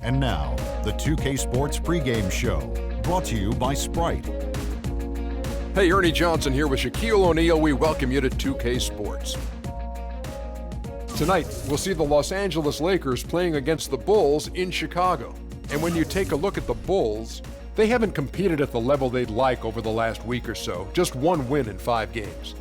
And now, the 2K Sports Pregame Show, brought to you by Sprite. Hey, Ernie Johnson here with Shaquille O'Neal. We welcome you to 2K Sports. Tonight, we'll see the Los Angeles Lakers playing against the Bulls in Chicago. And when you take a look at the Bulls, they haven't competed at the level they'd like over the last week or so. Just one win in 5 games.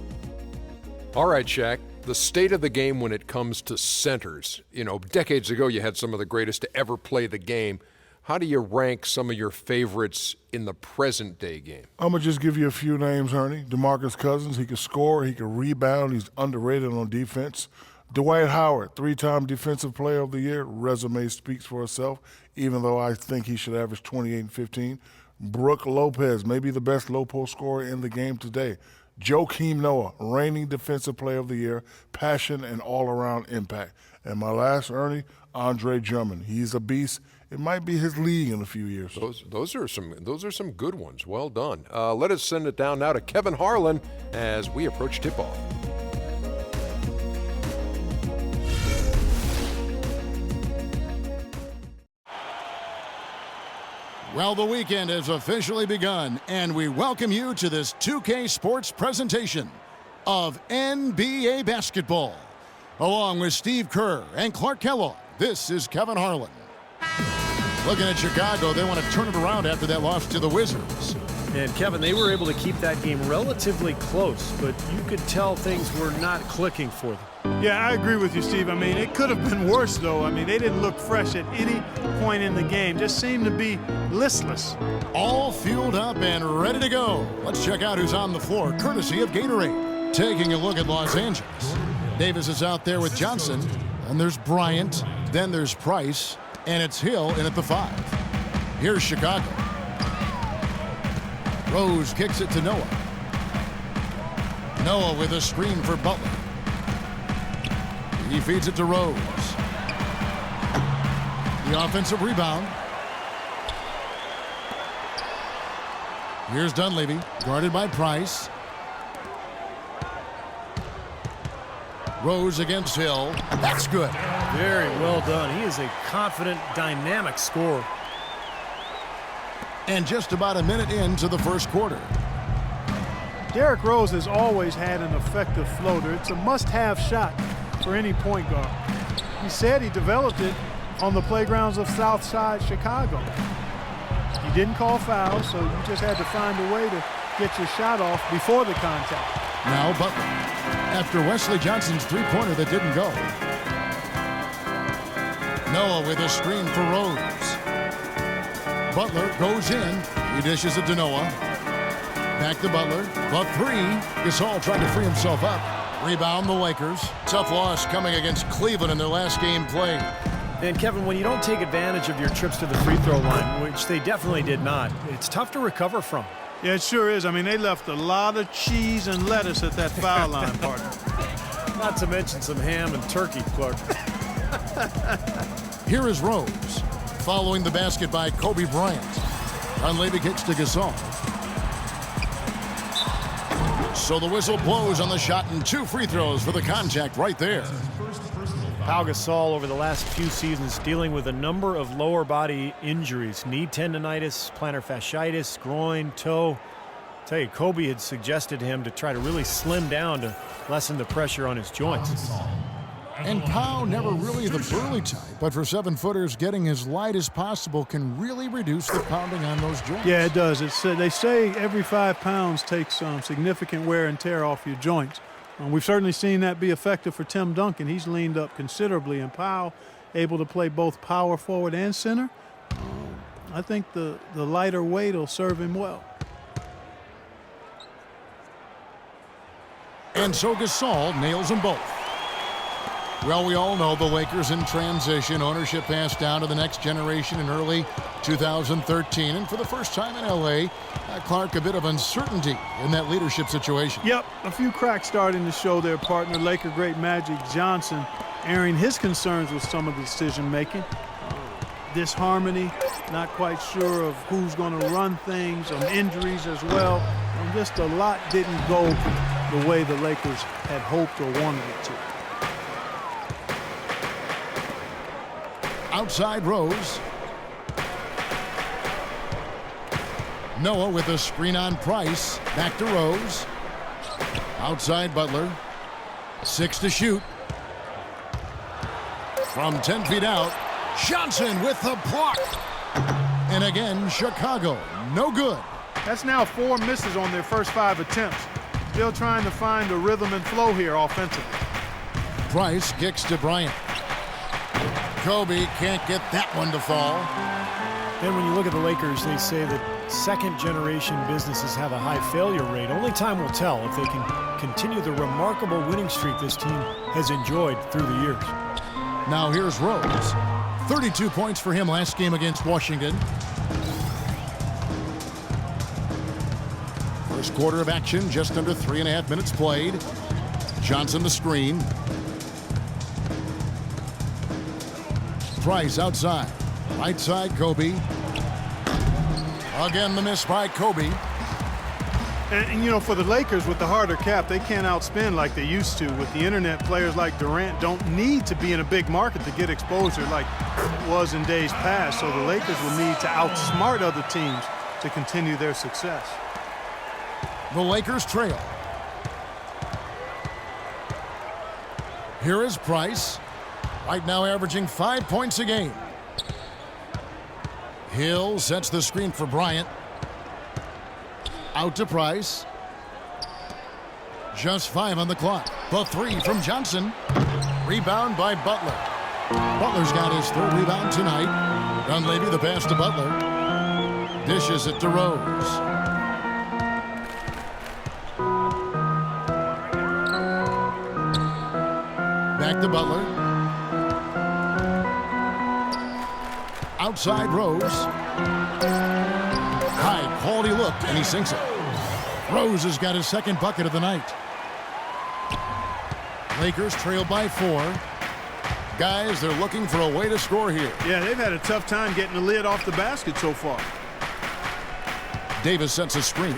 All right, Shaq, the state of the game when it comes to centers. You know, decades ago, you had some of the greatest to ever play the game. How do you rank some of your favorites in the present-day game? I'm going to just give you a few names, Ernie. DeMarcus Cousins, he can score, he can rebound, he's underrated on defense. Dwight Howard, 3-time Defensive Player of the Year. Resume speaks for itself, even though I think he should average 28 and 15. Brook Lopez, maybe the best low-post scorer in the game today. Joakim Noah, reigning Defensive Player of the Year, passion and all-around impact. And my last, Ernie, Andre Drummond. He's a beast. It might be his league in a few years. Those are some good ones. Well done. Let us send it down now to Kevin Harlan as we approach tip-off. Well, the weekend has officially begun, and we welcome you to this 2K Sports presentation of NBA basketball. Along with Steve Kerr and Clark Kellogg, this is Kevin Harlan. Looking at Chicago, they want to turn it around after that loss to the Wizards. And Kevin, they were able to keep that game relatively close, but you could tell things were not clicking for them. Yeah, I agree with you, Steve. I mean, it could have been worse, though. I mean, they didn't look fresh at any point in the game. Just seemed to be listless. All fueled up and ready to go. Let's check out who's on the floor, courtesy of Gatorade. Taking a look at Los Angeles. Davis is out there with Johnson. And there's Bryant. Then there's Price. And it's Hill in at the 5. Here's Chicago. Rose kicks it to Noah. Noah with a screen for Butler. He feeds it to Rose. The offensive rebound. Here's Dunleavy, guarded by Price. Rose against Hill. That's good. Very well done. He is a confident, dynamic scorer. And just about a minute into the first quarter. Derrick Rose has always had an effective floater. It's a must-have shot for any point guard. He said he developed it on the playgrounds of Southside Chicago. He didn't call fouls, so you just had to find a way to get your shot off before the contact. Now Butler, after Wesley Johnson's three-pointer that didn't go. Noah with a screen for Rose. Butler goes in. He dishes it to Noah. Back to Butler. The 3. Gasol trying to free himself up. Rebound the Lakers. Tough loss coming against Cleveland in their last game played. And Kevin, when you don't take advantage of your trips to the free throw line, which they definitely did not, it's tough to recover from. Yeah, it sure is. I mean, they left a lot of cheese and lettuce at that foul line, partner. Not to mention some ham and turkey, Clark. Here is Rose. Following the basket by Kobe Bryant. Dunleavy kicks to Gasol. So the whistle blows on the shot and 2 free throws for the contact right there. Pau Gasol over the last few seasons dealing with a number of lower body injuries. Knee tendonitis, plantar fasciitis, groin, toe. I tell you, Kobe had suggested to him to try to really slim down to lessen the pressure on his joints. And Pau never really the burly type, but for 7-footers, getting as light as possible can really reduce the pounding on those joints. Yeah, it does. They say every 5 pounds takes significant wear and tear off your joints. We've certainly seen that be effective for Tim Duncan. He's leaned up considerably, and Pau able to play both power forward and center. I think the lighter weight will serve him well. And so Gasol nails them both. Well, we all know the Lakers in transition. Ownership passed down to the next generation in early 2013. And for the first time in L.A., Clark, a bit of uncertainty in that leadership situation. Yep, a few cracks starting to show their partner, Laker great Magic Johnson, airing his concerns with some of the decision-making. Disharmony, not quite sure of who's going to run things, injuries as well. And just a lot didn't go the way the Lakers had hoped or wanted it to. Outside Rose. Noah with a screen on Price. Back to Rose. Outside Butler. 6 to shoot. From 10 feet out, Johnson with the block. And again, Chicago, no good. That's now 4 misses on their first 5 attempts. Still trying to find a rhythm and flow here offensively. Price kicks to Bryant. Kobe can't get that one to fall. Then when you look at the Lakers, they say that second-generation businesses have a high failure rate. Only time will tell if they can continue the remarkable winning streak this team has enjoyed through the years. Now here's Rose. 32 points for him last game against Washington. First quarter of action, just under 3.5 minutes played. Johnson the screen. Price outside. Right side, Kobe. Again, the miss by Kobe. And, you know, for the Lakers with the harder cap, they can't outspend like they used to. With the internet, players like Durant don't need to be in a big market to get exposure like it was in days past. So the Lakers will need to outsmart other teams to continue their success. The Lakers trail. Here is Price. Right now averaging 5 points a game. Hill sets the screen for Bryant. Out to Price. Just 5 on the clock. The 3 from Johnson. Rebound by Butler. Butler's got his 3rd rebound tonight. Dunleavy the pass to Butler. Dishes it to Rose. Back to Butler. Outside Rose. High quality look, and he sinks it. Rose has got his 2nd bucket of the night. Lakers trail by 4. Guys, they're looking for a way to score here. Yeah, they've had a tough time getting the lid off the basket so far. Davis sets a screen.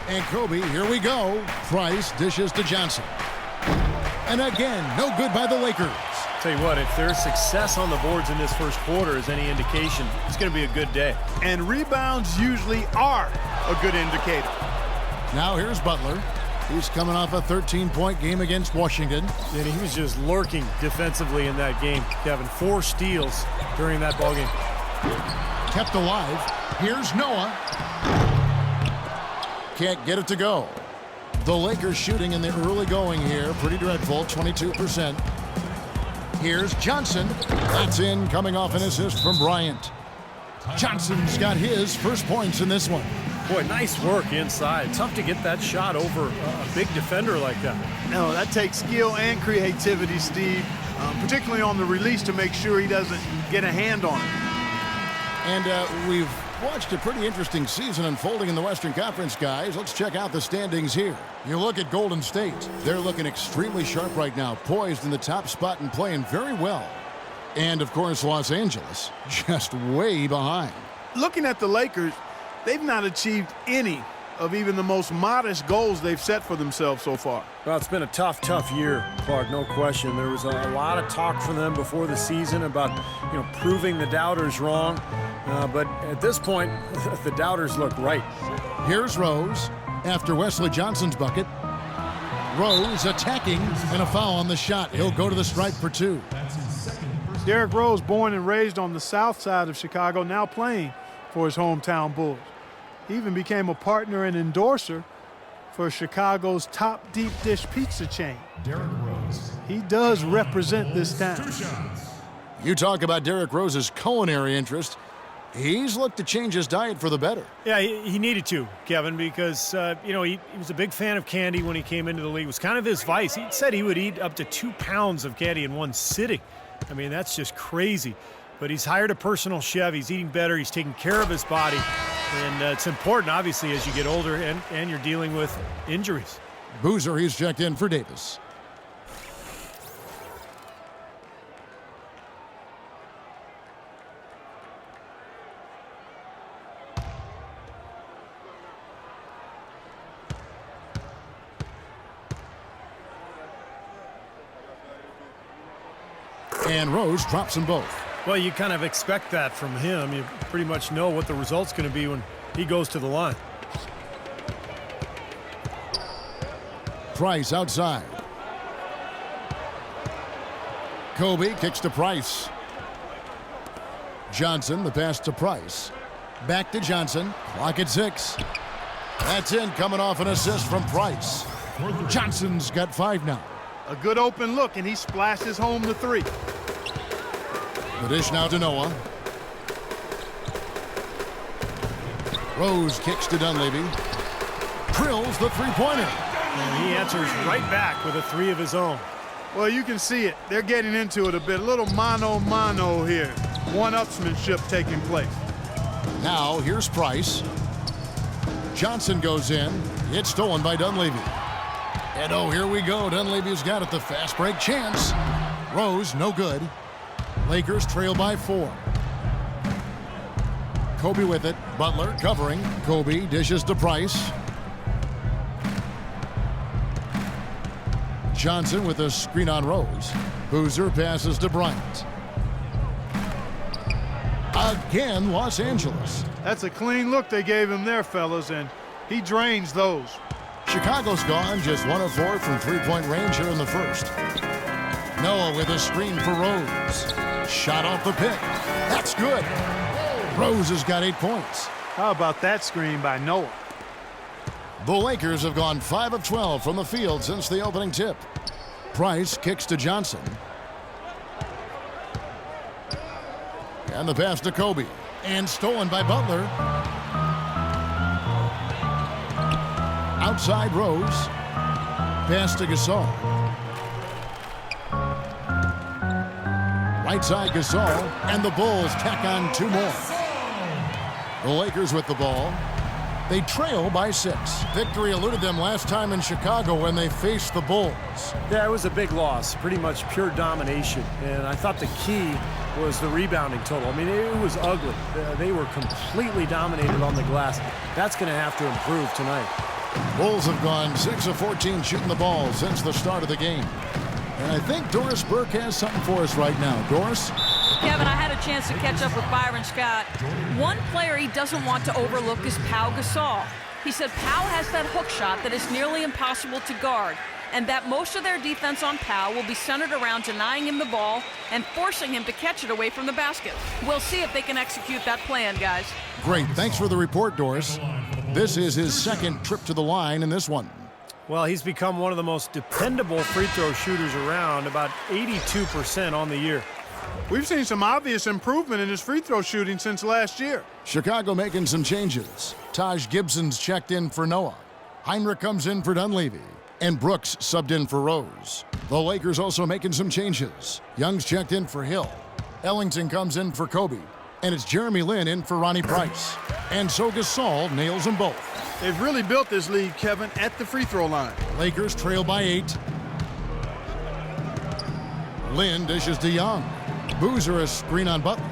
And Kobe, here we go. Price dishes to Johnson. And again, no good by the Lakers. Tell you what, if their success on the boards in this first quarter is any indication, it's going to be a good day. And rebounds usually are a good indicator. Now here's Butler. He's coming off a 13-point game against Washington. And he was just lurking defensively in that game, Kevin. 4 steals during that ballgame. Kept alive. Here's Noah. Can't get it to go. The Lakers shooting in the early going here. Pretty dreadful, 22%. Here's Johnson. That's in, coming off an assist from Bryant. Johnson's got his first points in this one. Boy, nice work inside. Tough to get that shot over a big defender like that. No, that takes skill and creativity, Steve, particularly on the release to make sure he doesn't get a hand on it. And we've watched a pretty interesting season unfolding in the Western Conference, guys. Let's check out the standings here. You look at Golden State. They're looking extremely sharp right now, poised in the top spot and playing very well. And, of course, Los Angeles just way behind. Looking at the Lakers, they've not achieved any of even the most modest goals they've set for themselves so far. Well, it's been a tough year, Clark, no question. There was a lot of talk from them before the season about, proving the doubters wrong. But at this point, the doubters look right. Here's Rose after Wesley Johnson's bucket. Rose attacking and a foul on the shot. He'll go to the stripe for 2. Derrick Rose, born and raised on the south side of Chicago, now playing for his hometown Bulls. He even became a partner and endorser for Chicago's top deep dish pizza chain. Derrick Rose. He does represent this town. You talk about Derrick Rose's culinary interest. He's looked to change his diet for the better. Yeah, he needed to, Kevin, because, he was a big fan of candy when he came into the league. It was kind of his vice. He said he would eat up to 2 pounds of candy in one sitting. I mean, that's just crazy. But he's hired a personal chef. He's eating better. He's taking care of his body. And it's important, obviously, as you get older and you're dealing with injuries. Boozer, he's checked in for Davis. And Rose drops them both. Well, you kind of expect that from him. You pretty much know what the result's going to be when He goes to the line. Price outside. Kobe kicks to Price. Johnson, the pass to Price. Back to Johnson. Clock at 6. That's in, coming off an assist from Price. Johnson's got 5 now. A good open look, and he splashes home the 3. The dish now to Noah. Rose kicks to Dunleavy. Drills the three-pointer. And he answers right back with a 3 of his own. Well, you can see it. They're getting into it a bit. A little mano-mano here. One-upsmanship taking place. Now, here's Price. Johnson goes in. It's stolen by Dunleavy. And oh, here we go. Dunleavy's got it. The fast break chance. Rose, no good. Lakers trail by 4. Kobe with it. Butler covering. Kobe dishes to Price. Johnson with a screen on Rose. Boozer passes to Bryant. Again, Los Angeles. That's a clean look they gave him there, fellas, and he drains those. Chicago's gone just 1 of 4 from three-point range here in the first. Noah with a screen for Rose. Shot off the pick. That's good. Rose has got 8 points. How about that screen by Noah? The Lakers have gone 5 of 12 from the field since the opening tip. Price kicks to Johnson. And the pass to Kobe. And stolen by Butler. Outside Rose. Pass to Gasol. Right side Gasol. And the Bulls tack on 2 more. The Lakers with the ball. They trail by 6. Victory eluded them last time in Chicago when they faced the Bulls. Yeah, it was a big loss, pretty much pure domination. And I thought the key was the rebounding total. I mean, it was ugly. They were completely dominated on the glass. That's going to have to improve tonight. Bulls have gone 6 of 14 shooting the ball since the start of the game. And I think Doris Burke has something for us right now. Doris? Kevin, I had a chance to catch up with Byron Scott. One player he doesn't want to overlook is Pau Gasol. He said Pau has that hook shot that is nearly impossible to guard, and that most of their defense on Pau will be centered around denying him the ball and forcing him to catch it away from the basket. We'll see if they can execute that plan, guys. Great. Thanks for the report, Doris. This is his second trip to the line in this one. Well, he's become one of the most dependable free throw shooters around, about 82% on the year. We've seen some obvious improvement in his free throw shooting since last year. Chicago making some changes. Taj Gibson's checked in for Noah. Heinrich comes in for Dunleavy. And Brooks subbed in for Rose. The Lakers also making some changes. Young's checked in for Hill. Ellington comes in for Kobe. And it's Jeremy Lin in for Ronnie Price. And so Gasol nails them both. They've really built this lead, Kevin, at the free throw line. Lakers trail by 8. Lin dishes to Young. Boozer a screen on Butler.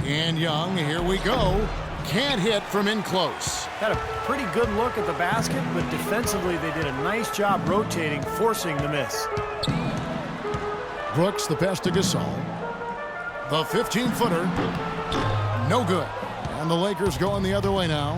And Young, here we go. Can't hit from in close. Had a pretty good look at the basket, but defensively they did a nice job rotating, forcing the miss. Brooks, the pass to Gasol. The 15-footer. No good. And the Lakers going the other way now.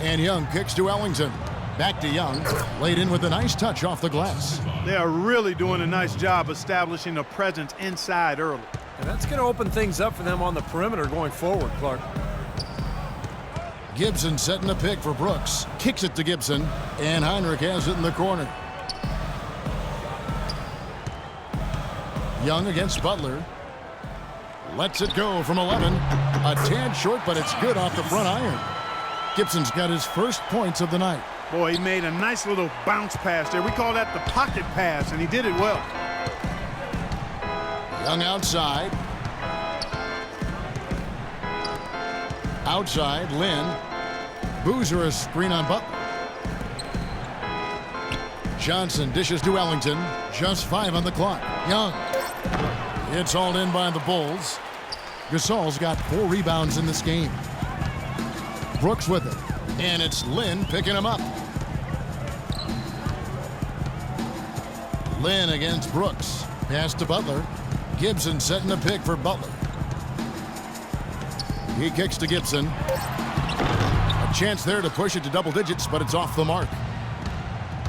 And Young kicks to Ellington. Back to Young. Laid in with a nice touch off the glass. They are really doing a nice job establishing a presence inside early. And that's going to open things up for them on the perimeter going forward, Clark. Gibson setting a pick for Brooks. Kicks it to Gibson. And Heinrich has it in the corner. Young against Butler. Lets it go from 11. A tad short, but it's good off the front iron. Gibson's got his first points of the night. Boy, he made a nice little bounce pass there. We call that the pocket pass, and he did it well. Young outside. Outside, Lin. Boozer a screen on Butler. Johnson dishes to Ellington. Just 5 on the clock. Young. It's all in by the Bulls. Gasol's got 4 rebounds in this game. Brooks with it. And it's Lin picking him up. Lin against Brooks. Pass to Butler. Gibson setting a pick for Butler. He kicks to Gibson. A chance there to push it to double digits, but it's off the mark.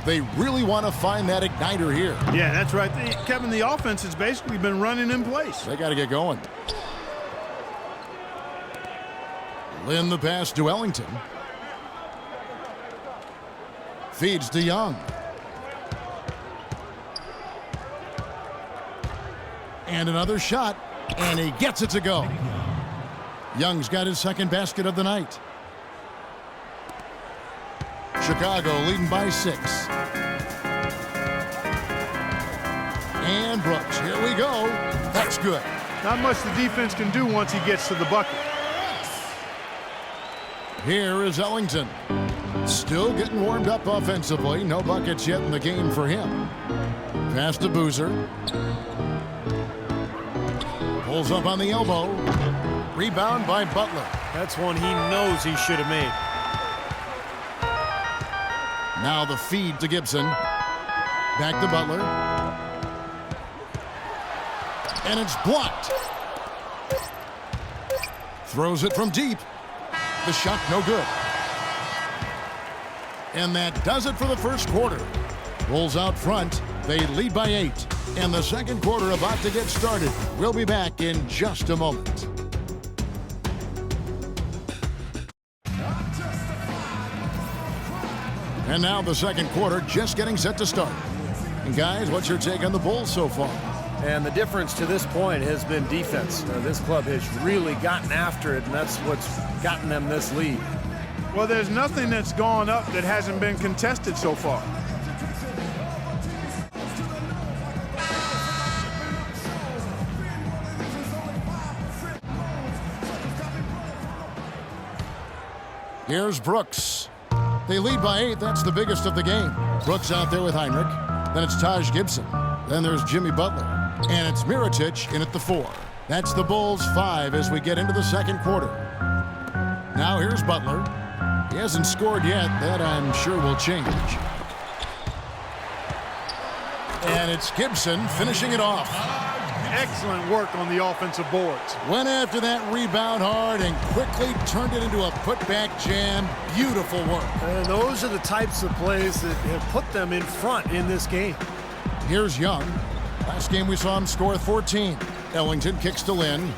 They really want to find that igniter here. Yeah, that's right. Kevin, the offense has basically been running in place. They got to get going. Lynn the pass to Ellington. Feeds to Young. And another shot, and he gets it to go. Young's got his second basket of the night. Chicago leading by 6. And Brooks, here we go. That's good. Not much the defense can do once he gets to the bucket. Here is Ellington. Still getting warmed up offensively. No buckets yet in the game for him. Pass to Boozer. Pulls up on the elbow. Rebound by Butler. That's one he knows he should have made. Now the feed to Gibson. Back to Butler. And it's blocked. Throws it from deep. The shot no good. And that does it for the first quarter. Bulls out front. They lead by 8. And the second quarter about to get started. We'll be back in just a moment. And now the second quarter just getting set to start. And guys, what's your take on the Bulls so far? And the difference to this point has been defense. This club has really gotten after it, and that's what's gotten them this lead. Well, there's nothing that's gone up that hasn't been contested so far. Here's Brooks. They lead by 8. That's the biggest of the game. Brooks out there with Heinrich. Then it's Taj Gibson. Then there's Jimmy Butler. And it's Mirotic in at the 4. That's the Bulls' 5 as we get into the second quarter. Now here's Butler. He hasn't scored yet. That I'm sure will change. And it's Gibson finishing it off. Excellent work on the offensive boards. Went after that rebound hard and quickly turned it into a putback jam. Beautiful work. And those are the types of plays that have put them in front in this game. Here's Young. Last game we saw him score 14. Ellington kicks to Lynn.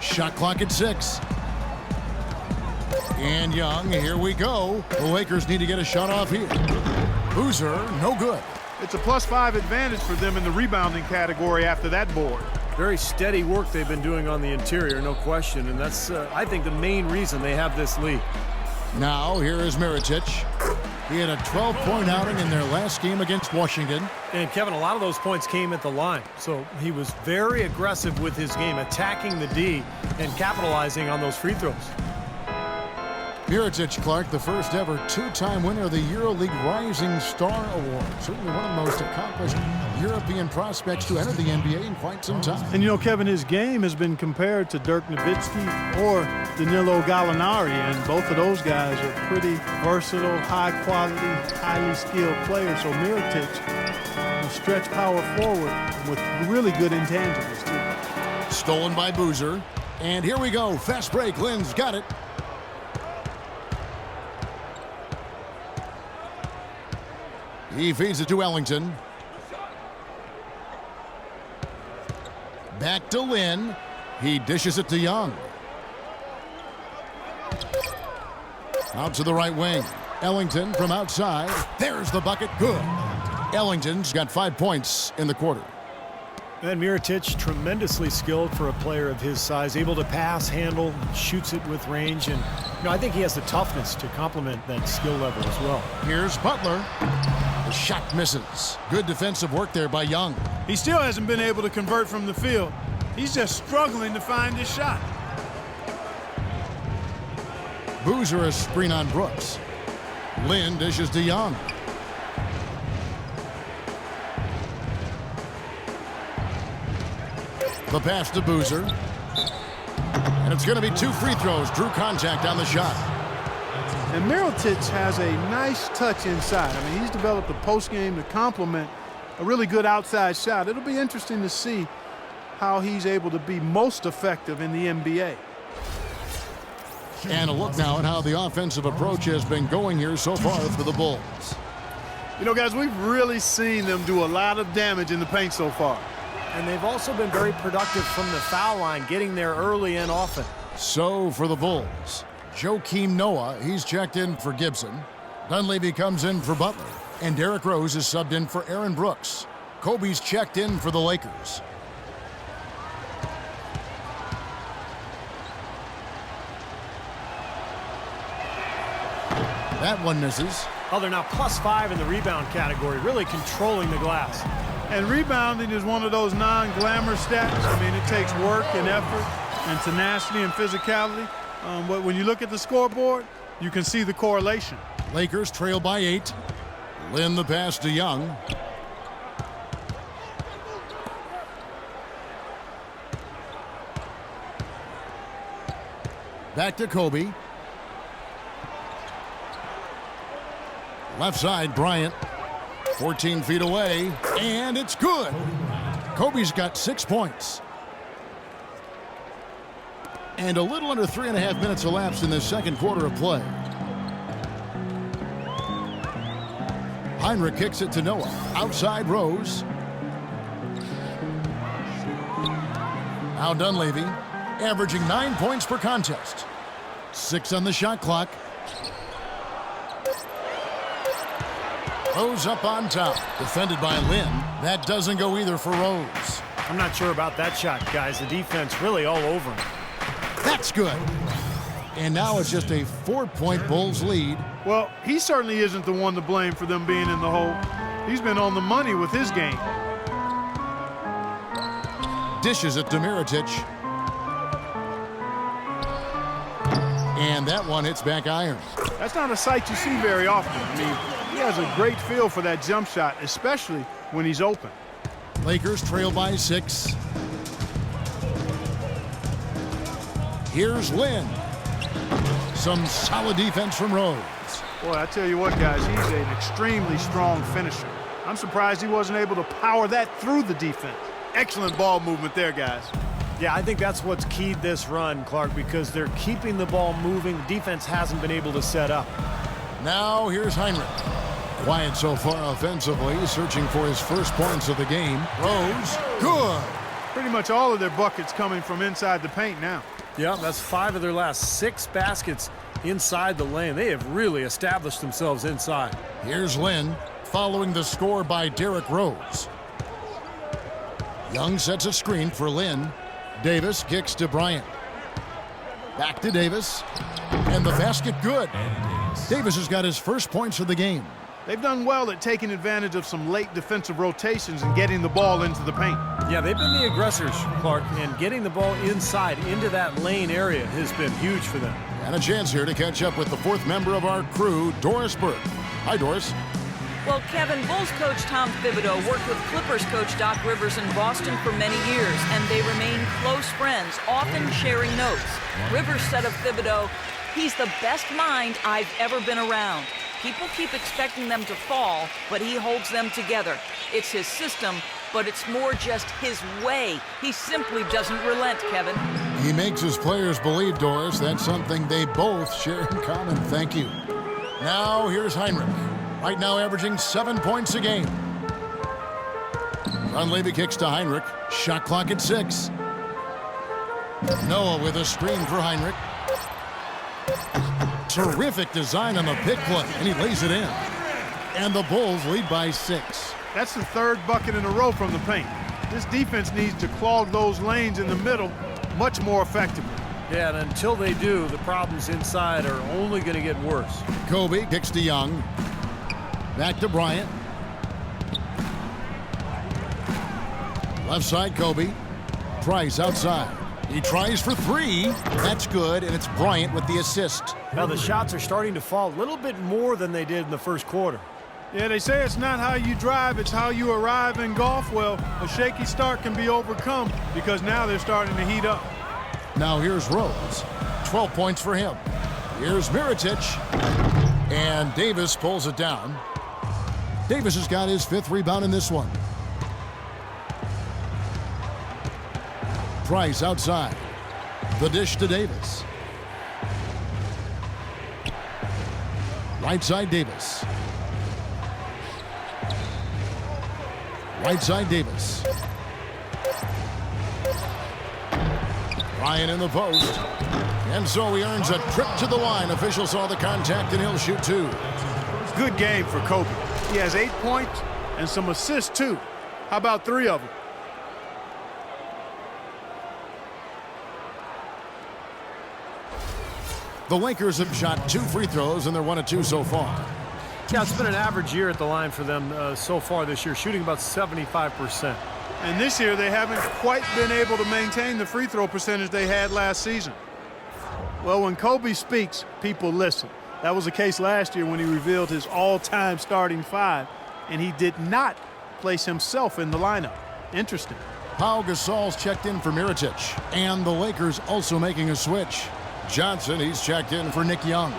Shot clock at 6. And Young, here we go. The Lakers need to get a shot off here. Boozer, no good. It's a +5 advantage for them in the rebounding category after that board. Very steady work they've been doing on the interior, no question, and that's, I think, the main reason they have this lead. Now, here is Mirotic. He had a 12-point outing in their last game against Washington. And, Kevin, a lot of those points came at the line, so he was very aggressive with his game, attacking the D and capitalizing on those free throws. Mirotic, Clark, the first ever 2-time winner of the EuroLeague Rising Star Award. Certainly one of the most accomplished European prospects to enter the NBA in quite some time. And, you know, Kevin, his game has been compared to Dirk Nowitzki or Danilo Gallinari, and both of those guys are pretty versatile, high-quality, highly skilled players. So Mirotic will stretch power forward with really good intangibles, too. Stolen by Boozer. And here we go. Fast break. Lynn's got it. He feeds it to Ellington. Back to Lynn. He dishes it to Young. Out to the right wing. Ellington from outside. There's the bucket. Good. Ellington's got 5 points in the quarter. And Mirotic, tremendously skilled for a player of his size, able to pass, handle, shoots it with range, and I think he has the toughness to complement that skill level as well. Here's Butler. The shot misses. Good defensive work there by Young. He still hasn't been able to convert from the field. He's just struggling to find his shot. Boozer a screen on Brooks. Lynn dishes to Young. The pass to Boozer. And it's going to be 2 free throws. Drew contact on the shot. And Mirotic has a nice touch inside. I mean, he's developed a post game to complement a really good outside shot. It'll be interesting to see how he's able to be most effective in the NBA. And a look now at how the offensive approach has been going here so far for the Bulls. You know, guys, we've really seen them do a lot of damage in the paint so far. And they've also been very productive from the foul line, getting there early and often. So for the Bulls, Joakim Noah, he's checked in for Gibson. Dunleavy comes in for Butler. And Derrick Rose is subbed in for Aaron Brooks. Kobe's checked in for the Lakers. That one misses. Oh, they're now +5 in the rebound category, really controlling the glass. And rebounding is one of those non-glamour stats. I mean, it takes work and effort and tenacity and physicality. But when you look at the scoreboard, you can see the correlation. Lakers trail by 8. Lin the pass to Young. Back to Kobe. Left side, Bryant. 14 feet away, and it's good. Kobe's got 6 points. And a little under 3.5 minutes elapsed in the second quarter of play. Heinrich kicks it to Noah. Outside Rose. Now Dunleavy, averaging 9 points per contest. 6 on the shot clock. Rose up on top, defended by Lin. That doesn't go either for Rose. I'm not sure about that shot, guys. The defense really all over him. That's good. And now it's just a 4-point Bulls lead. Well, he certainly isn't the one to blame for them being in the hole. He's been on the money with his game. Dishes it to Mirotic. And that one hits back iron. That's not a sight you see very often. I mean, he has a great feel for that jump shot, especially when he's open. Lakers trail by 6. Here's Lin. Some solid defense from Rose. Boy, I tell you what, guys, he's an extremely strong finisher. I'm surprised he wasn't able to power that through the defense. Excellent ball movement there, guys. Yeah, I think that's what's keyed this run, Clark, because they're keeping the ball moving. The defense hasn't been able to set up. Now here's Heinrich. Quiet so far offensively, searching for his first points of the game. Rose, good. Pretty much all of their buckets coming from inside the paint now. Yeah, that's 5 of their last 6 baskets inside the lane. They have really established themselves inside. Here's Lin, following the score by Derrick Rose. Young sets a screen for Lin. Davis kicks to Bryant. Back to Davis. And the basket good. Davis has got his first points of the game. They've done well at taking advantage of some late defensive rotations and getting the ball into the paint. Yeah, they've been the aggressors, Clark, and getting the ball inside into that lane area has been huge for them. And a chance here to catch up with the 4th member of our crew, Doris Burke. Hi, Doris. Well, Kevin, Bulls coach Tom Thibodeau worked with Clippers coach Doc Rivers in Boston for many years, and they remain close friends, often sharing notes. Rivers said of Thibodeau, "He's the best mind I've ever been around. People keep expecting them to fall, but he holds them together. It's his system, but it's more just his way. He simply doesn't relent, Kevin." He makes his players believe, Doris. That's something they both share in common. Thank you. Now here's Heinrich. Right now averaging 7 points a game. Dunleavy kicks to Heinrich. Shot clock at 6. Noah with a screen for Heinrich. Terrific design on the pick play, and he lays it in. And the Bulls lead by 6. That's the 3rd bucket in a row from the paint. This defense needs to clog those lanes in the middle much more effectively. Yeah, and until they do, the problems inside are only going to get worse. Kobe kicks to Young. Back to Bryant. Left side, Kobe. Price outside. He tries for 3. That's good, and it's Bryant with the assist. Now the shots are starting to fall a little bit more than they did in the first quarter. Yeah, they say it's not how you drive, it's how you arrive in golf. Well, a shaky start can be overcome because now they're starting to heat up. Now here's Rose. 12 points for him. Here's Mirotic. And Davis pulls it down. Davis has got his 5th rebound in this one. Price outside. The dish to Davis. Right side Davis. Right side Davis. Bryant in the post. And so he earns a trip to the line. Official saw the contact and he'll shoot two. Good game for Kobe. He has 8 points and some assists too. How about 3 of them? The Lakers have shot 2 free throws and they're 1 of 2 so far. Yeah, it's been an average year at the line for them so far this year, shooting about 75%. And this year they haven't quite been able to maintain the free throw percentage they had last season. Well, when Kobe speaks, people listen. That was the case last year when he revealed his all-time starting 5, and he did not place himself in the lineup. Interesting. Pau Gasol's checked in for Mirotic, and the Lakers also making a switch. Johnson, he's checked in for Nick Young.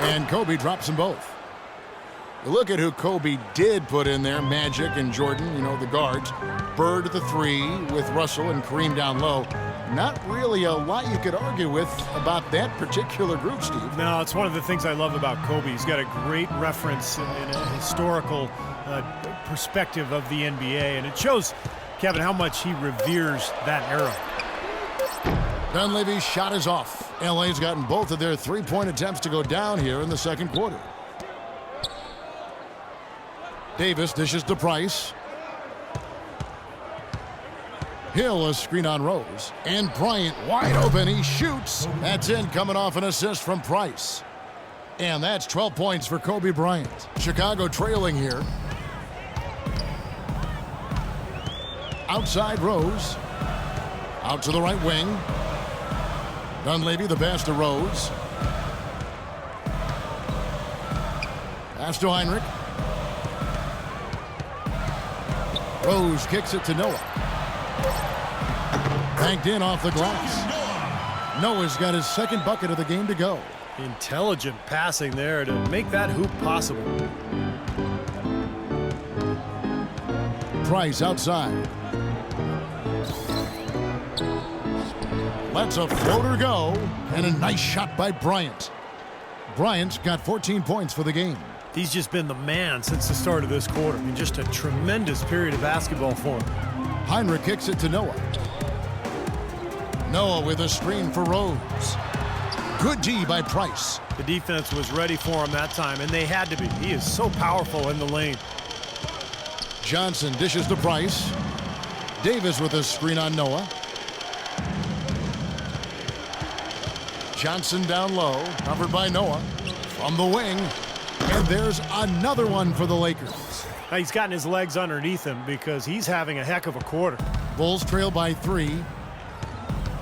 And Kobe drops them both. Look at who Kobe did put in there. Magic and Jordan, you know, the guards. Bird at the 3 with Russell and Kareem down low. Not really a lot you could argue with about that particular group, Steve. No, it's one of the things I love about Kobe. He's got a great reference in a historical perspective of the NBA, and it shows, Kevin, how much he reveres that era. Dunleavy's shot is off. LA's gotten both of their 3-point attempts to go down here in the second quarter. Davis dishes to Price. Hill a screen on Rose. And Bryant wide open. He shoots. That's in, coming off an assist from Price. And that's 12 points for Kobe Bryant. Chicago trailing here. Outside Rose. Out to the right wing. Dunleavy, the pass to Rose. Pass to Heinrich. Rose kicks it to Noah. Banked in off the glass. Noah's got his second bucket of the game to go. Intelligent passing there to make that hoop possible. Price outside. Lets a floater go, and a nice shot by Bryant. Bryant's got 14 points for the game. He's just been the man since the start of this quarter. I mean, just a tremendous period of basketball for him. Heinrich kicks it to Noah. Noah with a screen for Rose. Good D by Price. The defense was ready for him that time, and they had to be. He is so powerful in the lane. Johnson dishes to Price. Davis with a screen on Noah. Johnson down low, covered by Noah. From the wing. And there's another one for the Lakers. Now he's gotten his legs underneath him because he's having a heck of a quarter. Bulls trail by 3.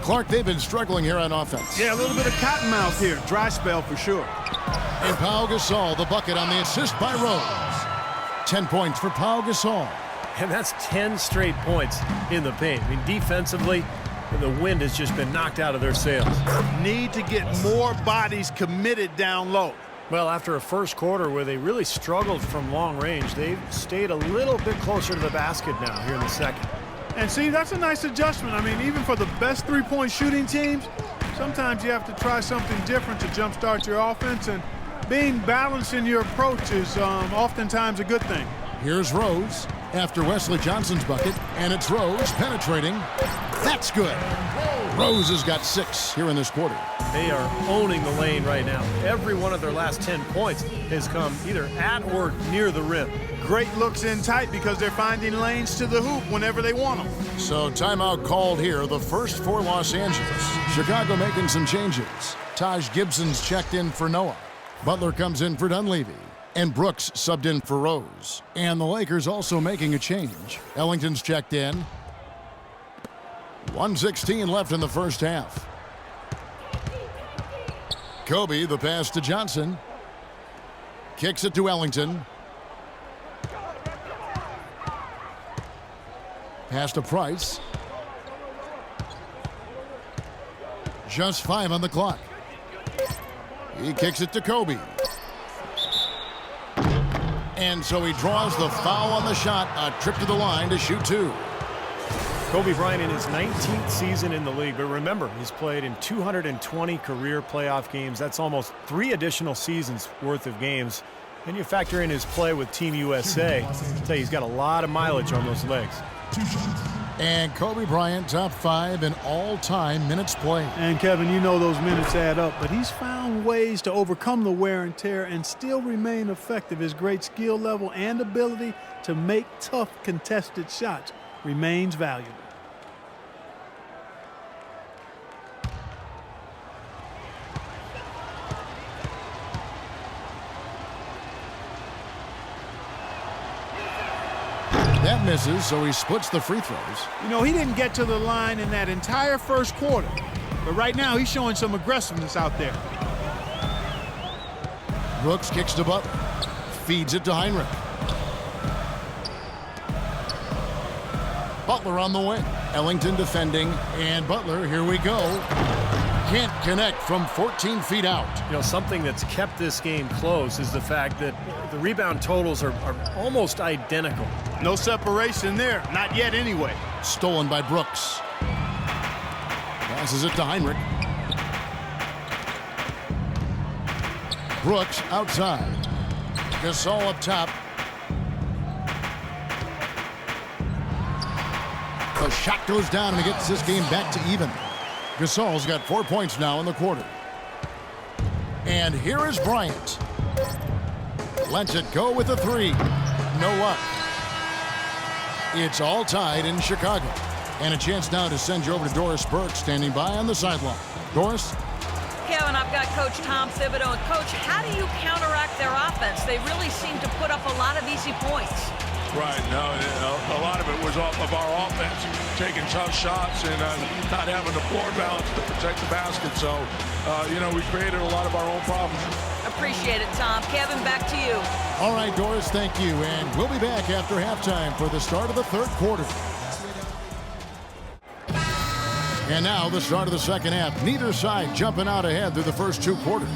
Clark, they've been struggling here on offense. Yeah, a little bit of cottonmouth here. Dry spell for sure. And Pau Gasol, the bucket on the assist by Rose. 10 points for Pau Gasol. And that's 10 straight points in the paint. I mean, defensively, the wind has just been knocked out of their sails. Need to get more bodies committed down low. Well, after a first quarter where they really struggled from long range, they've stayed a little bit closer to the basket now here in the second. And see, that's a nice adjustment. I mean, even for the best three-point shooting teams, sometimes you have to try something different to jumpstart your offense, and being balanced in your approach is oftentimes a good thing. Here's Rose after Wesley Johnson's bucket, and it's Rose penetrating. That's good. Rose has got 6 here in this quarter. They are owning the lane right now. Every one of their last 10 points has come either at or near the rim. Great looks in tight because they're finding lanes to the hoop whenever they want them. So timeout called here, the first for Los Angeles. Chicago making some changes. Taj Gibson's checked in for Noah. Butler comes in for Dunleavy. And Brooks subbed in for Rose. And the Lakers also making a change. Ellington's checked in. 1:16 left in the first half. Kobe, the pass to Johnson. Kicks it to Ellington. Pass to Price. Just 5 on the clock. He kicks it to Kobe. And so he draws the foul on the shot. A trip to the line to shoot 2. Kobe Bryant in his 19th season in the league. But remember, he's played in 220 career playoff games. That's almost 3 additional seasons worth of games. And you factor in his play with Team USA. I'll tell you, he's got a lot of mileage on those legs. And Kobe Bryant, top 5 in all-time minutes played. And Kevin, you know those minutes add up, but he's found ways to overcome the wear and tear and still remain effective. His great skill level and ability to make tough contested shots remains valuable. That misses, so he splits the free throws. You know, he didn't get to the line in that entire first quarter, but right now he's showing some aggressiveness out there. Brooks kicks to Butler, feeds it to Heinrich. Butler on the wing. Ellington defending, and Butler, here we go. Can't connect from 14 feet out. You know, something that's kept this game close is the fact that the rebound totals are almost identical. No separation there, not yet anyway. Stolen by Brooks. Passes it to Heinrich. Brooks outside. Gasol up top. The shot goes down and he gets this game back to even. Gasol's got 4 points now in the quarter. And here is Bryant. Lets it go with a 3. No luck. It's all tied in Chicago. And a chance now to send you over to Doris Burke, standing by on the sideline. Doris? Kevin, I've got Coach Tom Thibodeau. And Coach, how do you counteract their offense? They really seem to put up a lot of easy points. Right. No, a lot of it was off of our offense, taking tough shots and not having the floor balance to protect the basket. So, we created a lot of our own problems. Appreciate it, Tom. Kevin, back to you. All right, Doris, thank you. And we'll be back after halftime for the start of the third quarter. And now the start of the second half. Neither side jumping out ahead through the first 2 quarters.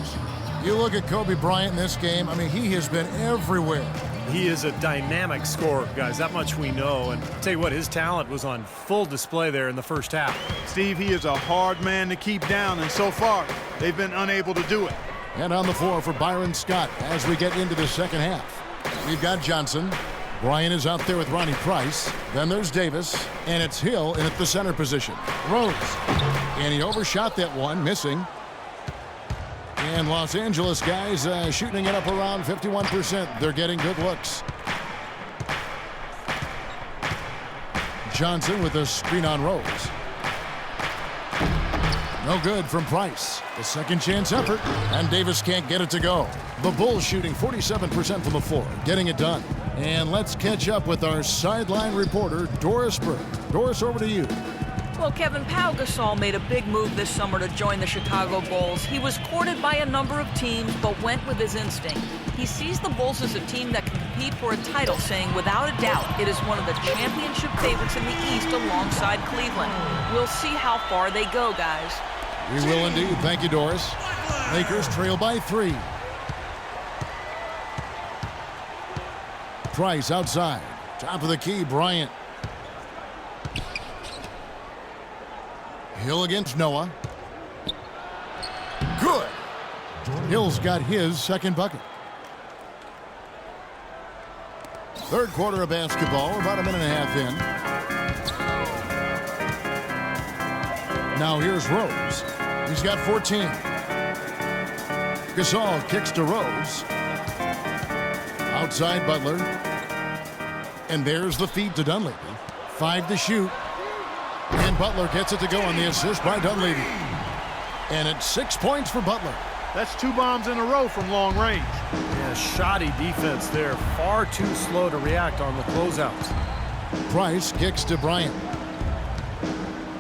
You look at Kobe Bryant in this game, I mean, he has been everywhere. He is a dynamic scorer, guys. That much we know. And I'll tell you what, his talent was on full display there in the first half. Steve, he is a hard man to keep down, and so far, they've been unable to do it. And on the floor for Byron Scott as we get into the second half. We've got Johnson. Bryant is out there with Ronnie Price. Then there's Davis. And it's Hill in at the center position. Rose. And he overshot that one, missing. And Los Angeles guys shooting it up around 51%. They're getting good looks. Johnson with a screen on Rose. No good from Price. The second chance effort, and Davis can't get it to go. The Bulls shooting 47% from the floor, getting it done. And let's catch up with our sideline reporter, Doris Burke. Doris, over to you. Well, Kevin, Pau Gasol made a big move this summer to join the Chicago Bulls. He was courted by a number of teams, but went with his instinct. He sees the Bulls as a team that can compete for a title, saying without a doubt it is one of the championship favorites in the East alongside Cleveland. We'll see how far they go, guys. We will indeed. Thank you, Doris. Lakers trail by 3. Price outside. Top of the key, Bryant. Hill against Noah. Good. Hill's got his second bucket. Third quarter of basketball, about a minute and a half in. Now here's Rose. He's got 14. Gasol kicks to Rose. Outside Butler. And there's the feed to Dunleavy. 5 to shoot. And Butler gets it to go on the assist by Dunleavy. And it's 6 points for Butler. That's 2 bombs in a row from long range. Yeah, shoddy defense there. Far too slow to react on the closeouts. Price kicks to Bryant.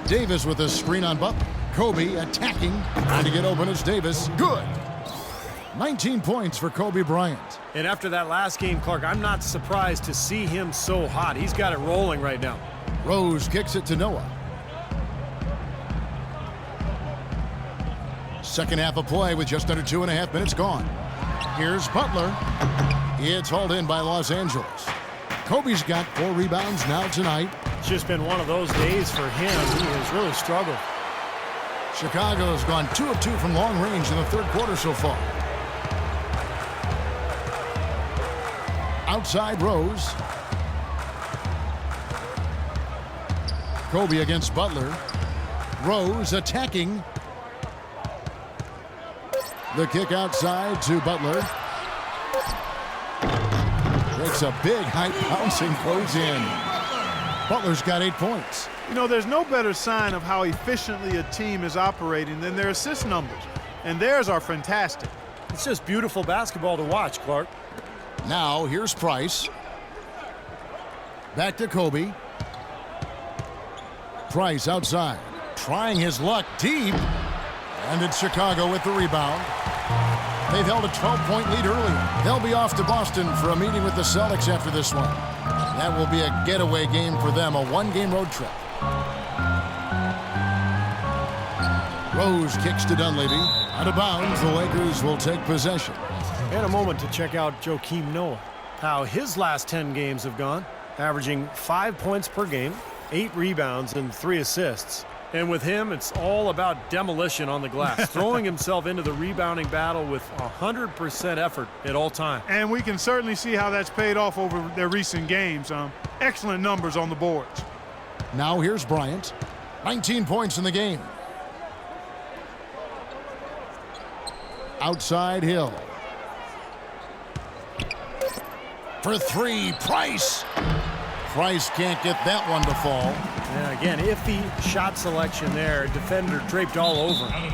Davis with a screen on Butler. Kobe attacking. Trying to get open as Davis. Good. 19 points for Kobe Bryant. And after that last game, Clark, I'm not surprised to see him so hot. He's got it rolling right now. Rose kicks it to Noah. Second half of play with just under 2.5 minutes gone. Here's Butler. It's hauled in by Los Angeles. Kobe's got 4 rebounds now tonight. It's just been one of those days for him. He has really struggled. Chicago's gone 2 of 2 from long range in the third quarter so far. Outside Rose. Kobe against Butler. Rose attacking. The kick outside to Butler. Breaks a big high bouncing, goes in. Butler's got 8 points. You know, there's no better sign of how efficiently a team is operating than their assist numbers. And theirs are fantastic. It's just beautiful basketball to watch, Clark. Now here's Price. Back to Kobe. Price outside. Trying his luck deep. And it's Chicago with the rebound. They've held a 12-point lead earlier. They'll be off to Boston for a meeting with the Celtics after this one. That will be a getaway game for them, a one-game road trip. Rose kicks to Dunleavy. Out of bounds, the Lakers will take possession. And a moment to check out Joakim Noah. How his last 10 games have gone, averaging 5 points per game, 8 rebounds, and 3 assists. And with him, it's all about demolition on the glass, throwing himself into the rebounding battle with 100% effort at all times. And we can certainly see how that's paid off over their recent games. Excellent numbers on the boards. Now here's Bryant. 19 points in the game. Outside Hill. For 3, Price. Price can't get that one to fall. Yeah, again, iffy shot selection there. Defender draped all over him.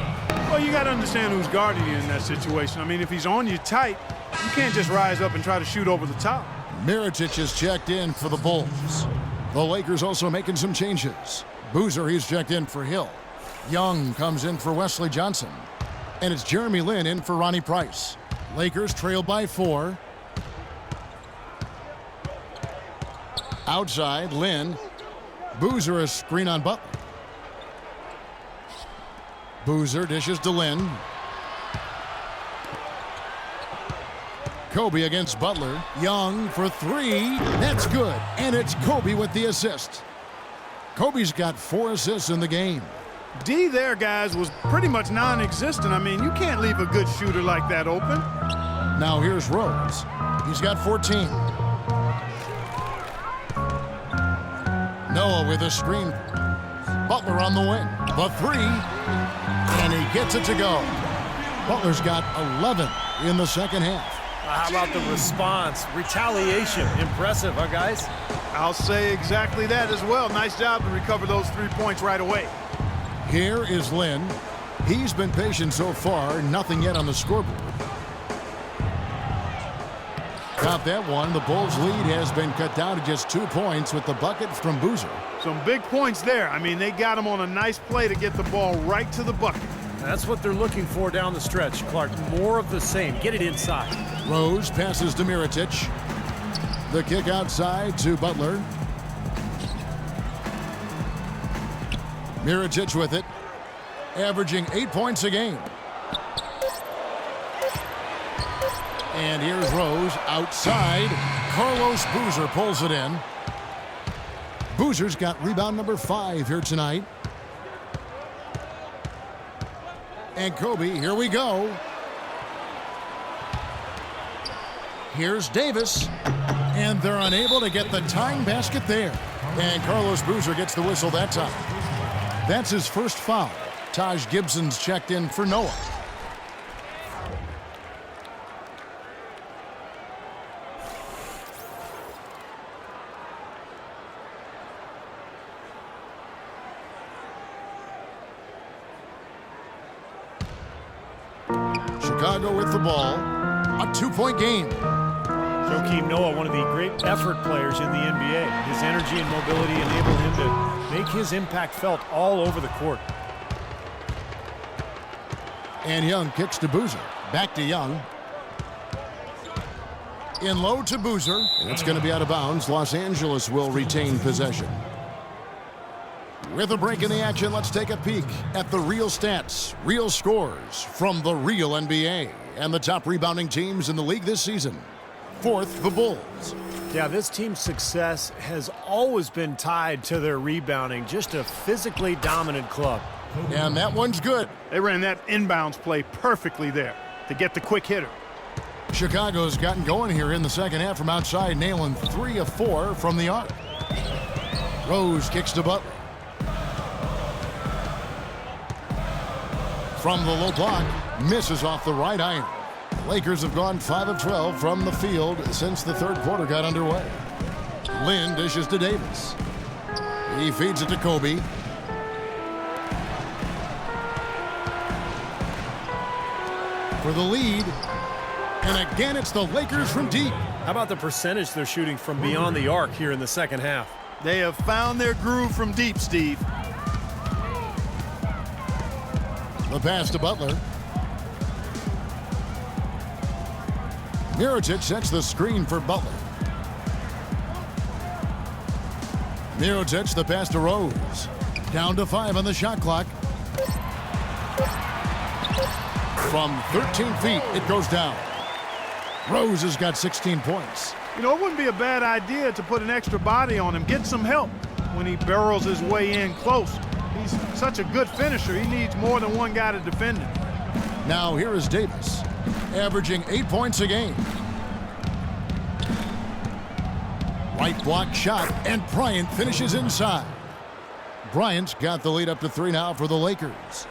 Well, you got to understand who's guarding you in that situation. I mean, if he's on you tight, you can't just rise up and try to shoot over the top. Mirotic is checked in for the Bulls. The Lakers also making some changes. Boozer, he's checked in for Hill. Young comes in for Wesley Johnson. And it's Jeremy Lin in for Ronnie Price. Lakers trail by 4. Outside, Lin. Boozer, a screen on Butler. Boozer dishes to Lin. Kobe against Butler. Young for 3. That's good. And it's Kobe with the assist. Kobe's got 4 assists in the game. D there, guys, was pretty much non-existent. I mean, you can't leave a good shooter like that open. Now here's Rose. He's got 14. Noah with a screen. Butler on the wing. The 3. And he gets it to go. Butler's got 11 in the second half. How about the response? Retaliation. Impressive, huh, guys? I'll say exactly that as well. Nice job to recover those 3 points right away. Here is Lin. He's been patient so far. Nothing yet on the scoreboard. Got that one. The Bulls' lead has been cut down to just 2 points with the bucket from Boozer. Some big points there. I mean, they got him on a nice play to get the ball right to the bucket. That's what they're looking for down the stretch, Clark. More of the same. Get it inside. Rose passes to Mirotic. The kick outside to Butler. Mirotic with it. Averaging 8 points a game. And here's Rose outside. Carlos Boozer pulls it in. Boozer's got rebound number 5 here tonight. And Kobe, here we go. Here's Davis. And they're unable to get the tying basket there. And Carlos Boozer gets the whistle that time. That's his first foul. Taj Gibson's checked in for Noah. Chicago with the ball. A 2-point game. Joakim Noah, one of the great effort players in the NBA. His energy and mobility enable him to make his impact felt all over the court. And Young kicks to Boozer. Back to Young. In low to Boozer. It's going to be out of bounds. Los Angeles will retain possession. With a break in the action, let's take a peek at the real stats, real scores from the real NBA and the top rebounding teams in the league this season. fourth the Bulls. Yeah, this team's success has always been tied to their rebounding. Just a physically dominant club. And that one's good. They ran that inbounds play perfectly there to get the quick hitter. Chicago's gotten going here in the second half from outside, nailing 3 of 4 from the arc. Rose kicks to Butler. From the low block, misses off the right iron. Lakers have gone 5 of 12 from the field since the third quarter got underway. Lynn dishes to Davis. He feeds it to Kobe. For the lead. And again, it's the Lakers from deep. How about the percentage they're shooting from beyond the arc here in the second half? They have found their groove from deep, Steve. The pass to Butler. Mirotic sets the screen for Butler. Mirotic, the pass to Rose. Down to 5 on the shot clock. From 13 feet, it goes down. Rose has got 16 points. You know, it wouldn't be a bad idea to put an extra body on him, get some help when he barrels his way in close. He's such a good finisher, he needs more than one guy to defend him. Now here is Davis, averaging 8 points a game. Right block shot, and Bryant finishes inside. Bryant's got the lead up to 3 now for the Lakers.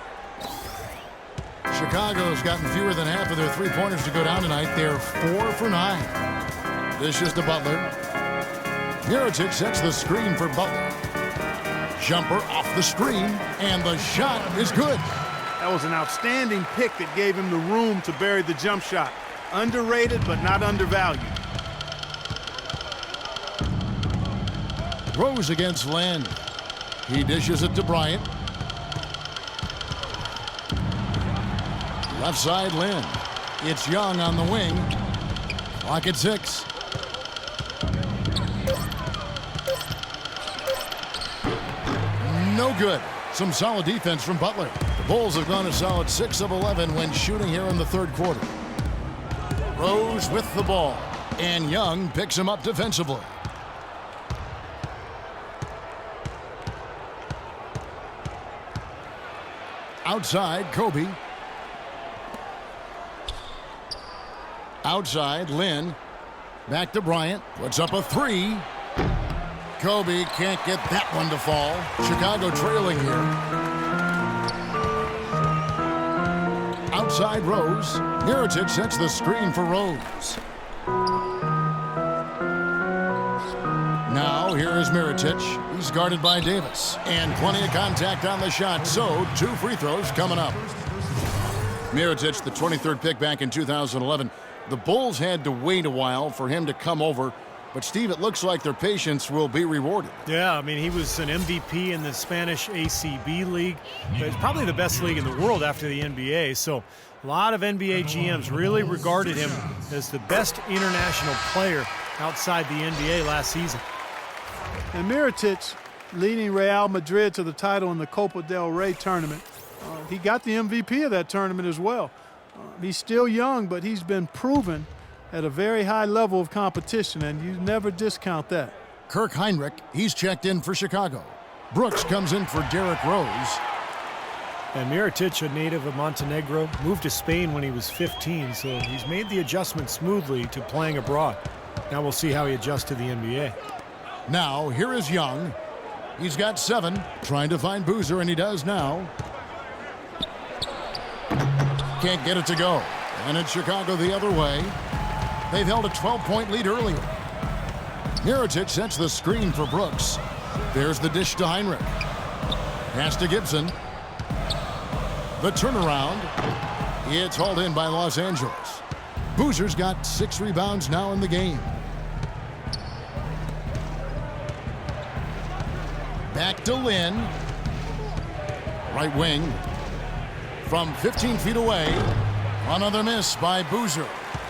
Chicago's gotten fewer than half of their three-pointers to go down tonight. They're 4 for 9. This is to Butler. Mirotic sets the screen for Butler. Jumper off the screen, and the shot is good. That was an outstanding pick that gave him the room to bury the jump shot. Underrated, but not undervalued. Rose against Lynn. He dishes it to Bryant. Left side, Lynn. It's Young on the wing. Clock at 6. No good. Some solid defense from Butler. The Bulls have gone a solid 6 of 11 when shooting here in the third quarter. Rose with the ball. And Young picks him up defensively. Outside, Kobe. Outside, Lynn. Back to Bryant. Puts up a 3. Kobe can't get that one to fall. Chicago trailing here. Outside, Rose. Mirotic sets the screen for Rose. Now, here is Mirotic. He's guarded by Davis. And plenty of contact on the shot, so 2 free throws coming up. Mirotic, the 23rd pick back in 2011. The Bulls had to wait a while for him to come over. But, Steve, it looks like their patience will be rewarded. Yeah, I mean, he was an MVP in the Spanish ACB league. But it's probably the best league in the world after the NBA. So a lot of NBA GMs really regarded him as the best international player outside the NBA last season. And Mirotic leading Real Madrid to the title in the Copa del Rey tournament. He got the MVP of that tournament as well. He's still young, but he's been proven at a very high level of competition, and you never discount that. Kirk Heinrich, he's checked in for Chicago. Brooks comes in for Derrick Rose. And Mirotic, a native of Montenegro, moved to Spain when he was 15, so he's made the adjustment smoothly to playing abroad. Now we'll see how he adjusts to the NBA. Now, here is Young. He's got 7, trying to find Boozer, and he does now. Can't get it to go. And it's Chicago the other way. They've held a 12-point lead earlier. Mirotic sets the screen for Brooks. There's the dish to Heinrich. Pass to Gibson. The turnaround. It's hauled in by Los Angeles. Boozer's got 6 rebounds now in the game. Back to Lynn. Right wing. From 15 feet away. Another miss by Boozer.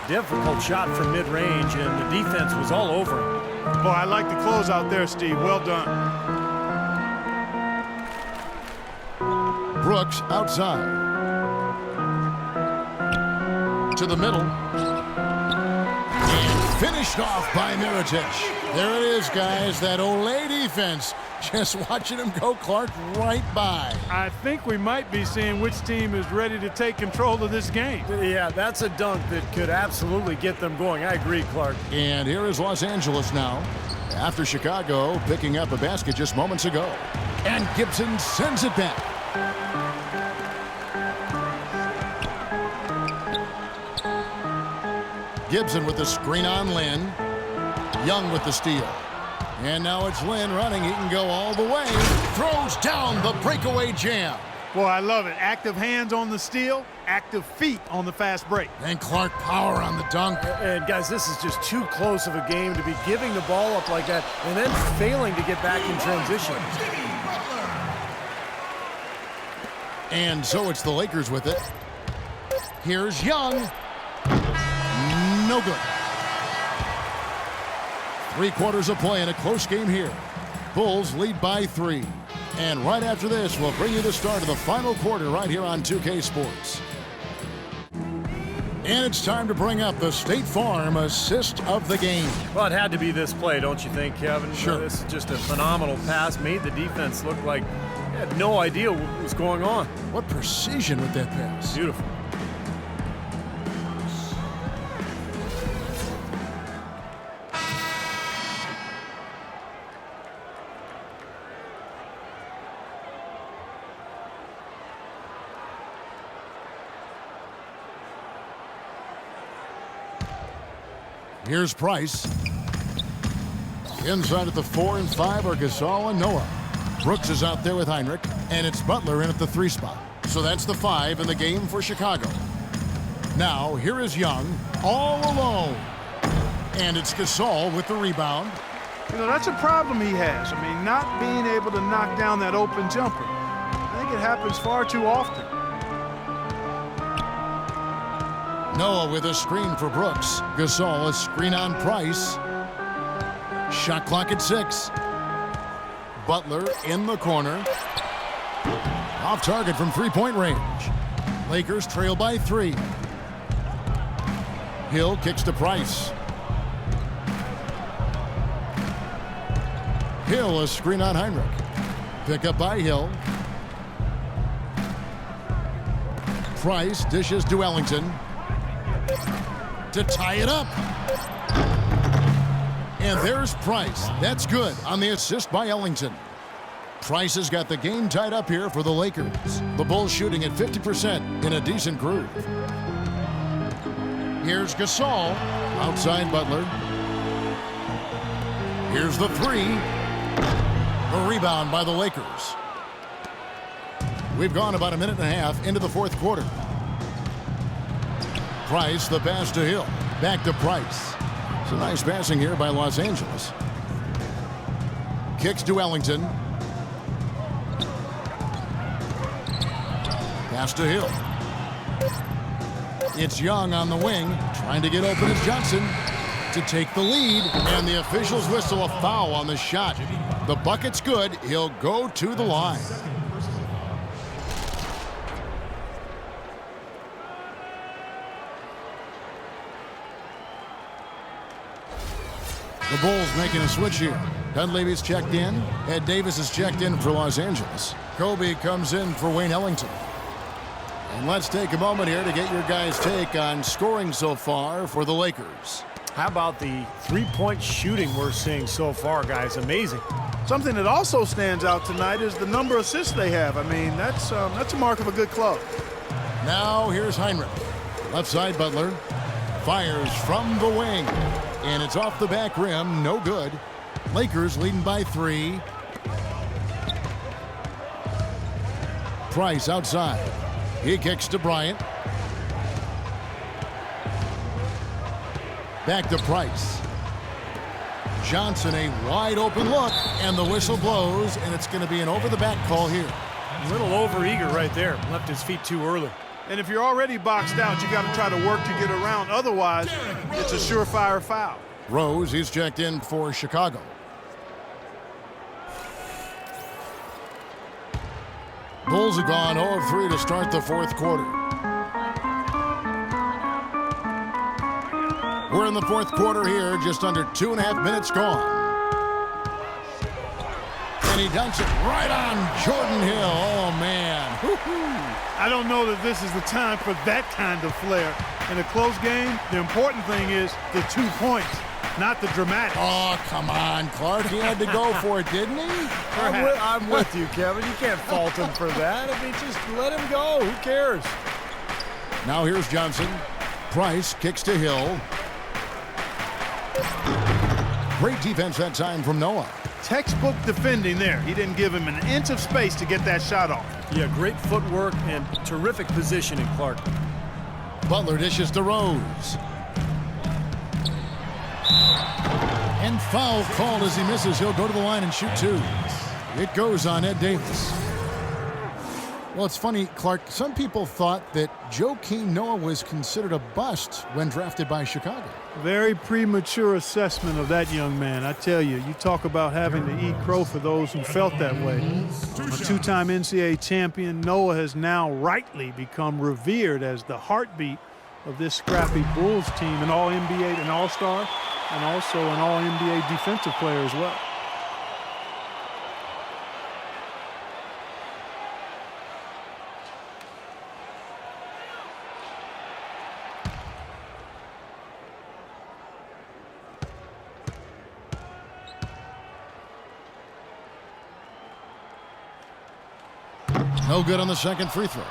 Difficult shot from mid-range, and the defense was all over him. Boy, I like the closeout there, Steve. Well done. Brooks outside. To the middle. And Finished off by Mirotic. There it is, guys. That Olay defense. Just watching him go, Clark, right by. I think we might be seeing which team is ready to take control of this game. Yeah, that's a dunk that could absolutely get them going. I agree, Clark. And here is Los Angeles now, after Chicago picking up a basket just moments ago. And Gibson sends it back. Gibson with the screen on Lynn. Young with the steal. And now it's Lynn running. He can go all the way. Throws down the breakaway jam. Boy, I love it. Active hands on the steal, active feet on the fast break. And Clark power on the dunk. And guys, this is just too close of a game to be giving the ball up like that and then failing to get back in transition. And so it's the Lakers with it. Here's Young. No good. 3 quarters of play in a close game here. Bulls lead by 3. And right after this, we'll bring you the start of the final quarter right here on 2K Sports. And it's time to bring up the State Farm assist of the game. Well, it had to be this play, don't you think, Kevin? Sure. This is just a phenomenal pass. Made the defense look like they had no idea what was going on. What precision with that pass. Beautiful. Here's Price. Inside at the 4 and 5 are Gasol and Noah. Brooks is out there with Heinrich, and it's Butler in at the 3 spot. So that's the 5 in the game for Chicago. Now, here is Young, all alone. And it's Gasol with the rebound. You know, that's a problem he has. I mean, not being able to knock down that open jumper. I think it happens far too often. Noah with a screen for Brooks. Gasol a screen on Price. Shot clock at 6. Butler in the corner. Off target from 3-point range. Lakers trail by 3. Hill kicks to Price. Hill a screen on Heinrich. Pick up by Hill. Price dishes to Ellington to tie it up. And there's Price. That's good on the assist by Ellington. Price has got the game tied up here for the Lakers. The Bulls shooting at 50% in a decent groove. Here's Gasol outside Butler. Here's the 3. A rebound by the Lakers. We've gone about a minute and a half into the 4th quarter. Price, the pass to Hill. Back to Price. It's a nice passing here by Los Angeles. Kicks to Ellington. Pass to Hill. It's Young on the wing, trying to get open as Johnson to take the lead. And the officials whistle a foul on the shot. The bucket's good. He'll go to the line. The Bulls making a switch here. Dunleavy's checked in. Ed Davis is checked in for Los Angeles. Kobe comes in for Wayne Ellington. And let's take a moment here to get your guys' take on scoring so far for the Lakers. How about the 3-point shooting we're seeing so far, guys? Amazing. Something that also stands out tonight is the number of assists they have. I mean, that's a mark of a good club. Now here's Heinrich. Left side Butler. Fires from the wing. And it's off the back rim. No good. Lakers leading by 3. Price outside. He kicks to Bryant. Back to Price. Johnson, a wide open look, and the whistle blows, and it's going to be an over-the-back call here. A little over-eager right there. Left his feet too early. And if you're already boxed out, you got to try to work to get around. Otherwise, it's a surefire foul. Rose, he's checked in for Chicago. Bulls have gone 0 of 3 to start the 4th quarter. We're in the fourth quarter here, just under 2.5 minutes gone. And he dunks it right on Jordan Hill. Oh, man. I don't know that this is the time for that kind of flair. In a close game, the important thing is the 2 points, not the dramatics. Oh, come on, Clark. He had to go for it, didn't he? I'm with you, Kevin. You can't fault him for that. I mean, just let him go. Who cares? Now here's Johnson. Price kicks to Hill. Great defense that time from Noah. Textbook defending there. He didn't give him an inch of space to get that shot off. Yeah, great footwork and terrific positioning, Clark. Butler dishes to Rose. And foul called as he misses. He'll go to the line and shoot 2. It goes on Ed Davis. Well, it's funny, Clark, some people thought that Joakim Noah was considered a bust when drafted by Chicago. Very premature assessment of that young man. I tell you, you talk about having to eat crow for those who felt that way. A 2-time NCAA champion, Noah has now rightly become revered as the heartbeat of this scrappy Bulls team, an All-NBA, an All-Star, and also an All-NBA defensive player as well. No good on the second free throw.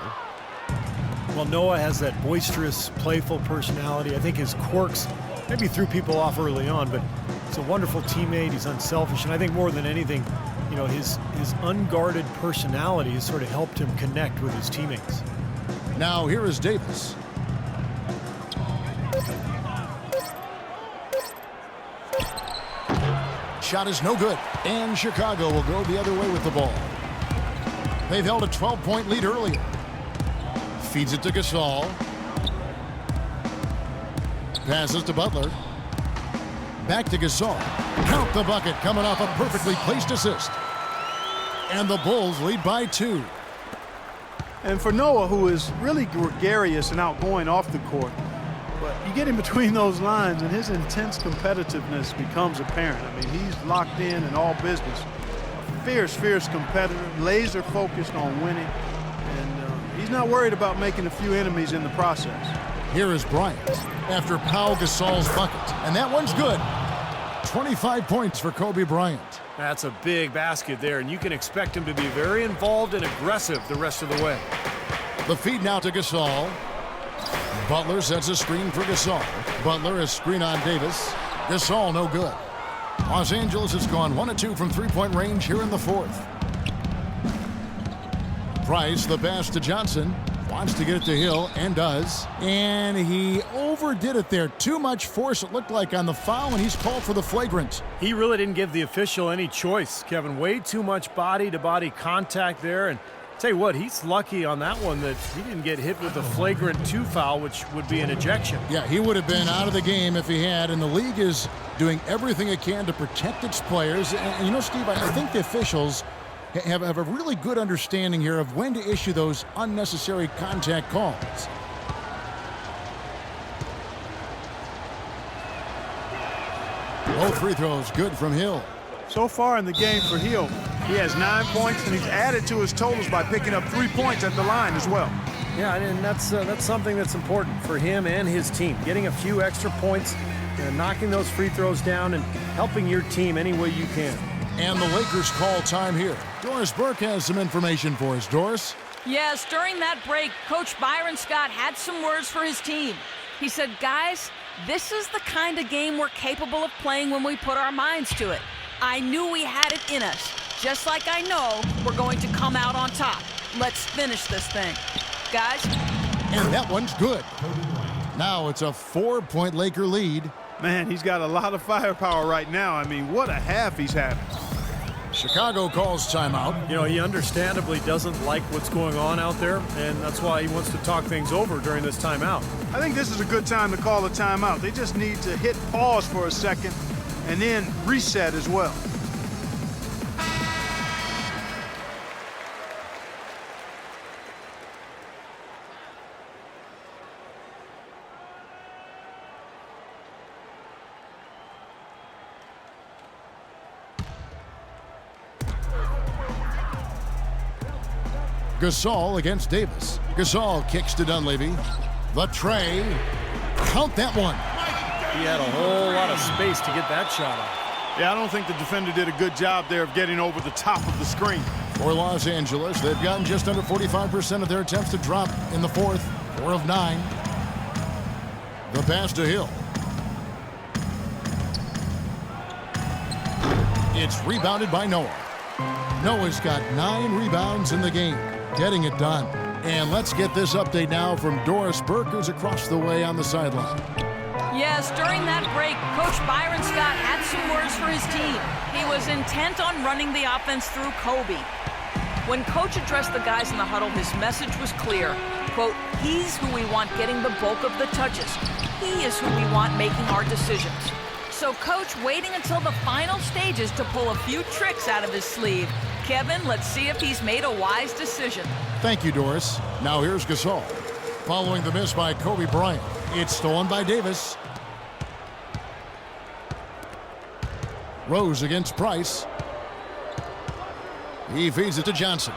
Well, Noah has that boisterous, playful personality. I think his quirks maybe threw people off early on, but he's a wonderful teammate. He's unselfish, and I think more than anything, you know, his unguarded personality has sort of helped him connect with his teammates. Now here is Davis. Shot is no good, and Chicago will go the other way with the ball. They've held a 12-point lead earlier. Feeds it to Gasol. Passes to Butler. Back to Gasol. Count the bucket, coming off a perfectly placed assist. And the Bulls lead by 2. And for Noah, who is really gregarious and outgoing off the court, but you get in between those lines and his intense competitiveness becomes apparent. I mean, he's locked in all business. Fierce competitor, laser focused on winning, and he's not worried about making a few enemies in the process. Here is Bryant after Pau Gasol's bucket, and that one's good. 25 points for Kobe Bryant. That's a big basket there, and you can expect him to be very involved and aggressive the rest of the way. The feed now to Gasol. Butler sets a screen for Gasol. Butler a screen on Davis. Gasol no good. Los Angeles has gone 1 of 2 from three-point range here in the fourth. Price, the pass to Johnson. Wants to get it to Hill, and does. And he overdid it there. Too much force, it looked like, on the foul, and he's called for the flagrant. He really didn't give the official any choice, Kevin. Way too much body-to-body contact there. And tell you what, he's lucky on that one that he didn't get hit with a flagrant 2 foul, which would be an ejection. Yeah, he would have been out of the game if he had, and the league is doing everything it can to protect its players. And you know, Steve, I think the officials have a really good understanding here of when to issue those unnecessary contact calls. Both free throws good from Hill. So far in the game for Hill, he has 9 points, and he's added to his totals by picking up 3 points at the line as well. Yeah, and that's something that's important for him and his team. Getting a few extra points, knocking those free throws down, and helping your team any way you can. And the Lakers call time here. Doris Burke has some information for us. Doris? Yes, during that break, Coach Byron Scott had some words for his team. He said, guys, this is the kind of game we're capable of playing when we put our minds to it. I knew we had it in us, just like I know we're going to come out on top. Let's finish this thing. Guys? And that one's good. Now it's a 4-point Laker lead. Man, he's got a lot of firepower right now. I mean, what a half he's having. Chicago calls timeout. You know, he understandably doesn't like what's going on out there, and that's why he wants to talk things over during this timeout. I think this is a good time to call a timeout. They just need to hit pause for a second and then reset as well. Gasol against Davis. Gasol kicks to Dunleavy. The tray. Count that one. He had a whole lot of space to get that shot off. Yeah, I don't think the defender did a good job there of getting over the top of the screen. For Los Angeles, they've gotten just under 45% of their attempts to drop in the fourth. 4 of 9. The pass to Hill. It's rebounded by Noah. Noah's got 9 rebounds in the game, getting it done. And let's get this update now from Doris Burke, who's across the way on the sideline. Yes, during that break, Coach Byron Scott had some words for his team. He was intent on running the offense through Kobe. When Coach addressed the guys in the huddle, his message was clear. Quote, he's who we want getting the bulk of the touches. He is who we want making our decisions. So Coach waiting until the final stages to pull a few tricks out of his sleeve. Kevin, let's see if he's made a wise decision. Thank you, Doris. Now here's Gasol. Following the miss by Kobe Bryant. It's stolen by Davis. Rose against Price. He feeds it to Johnson.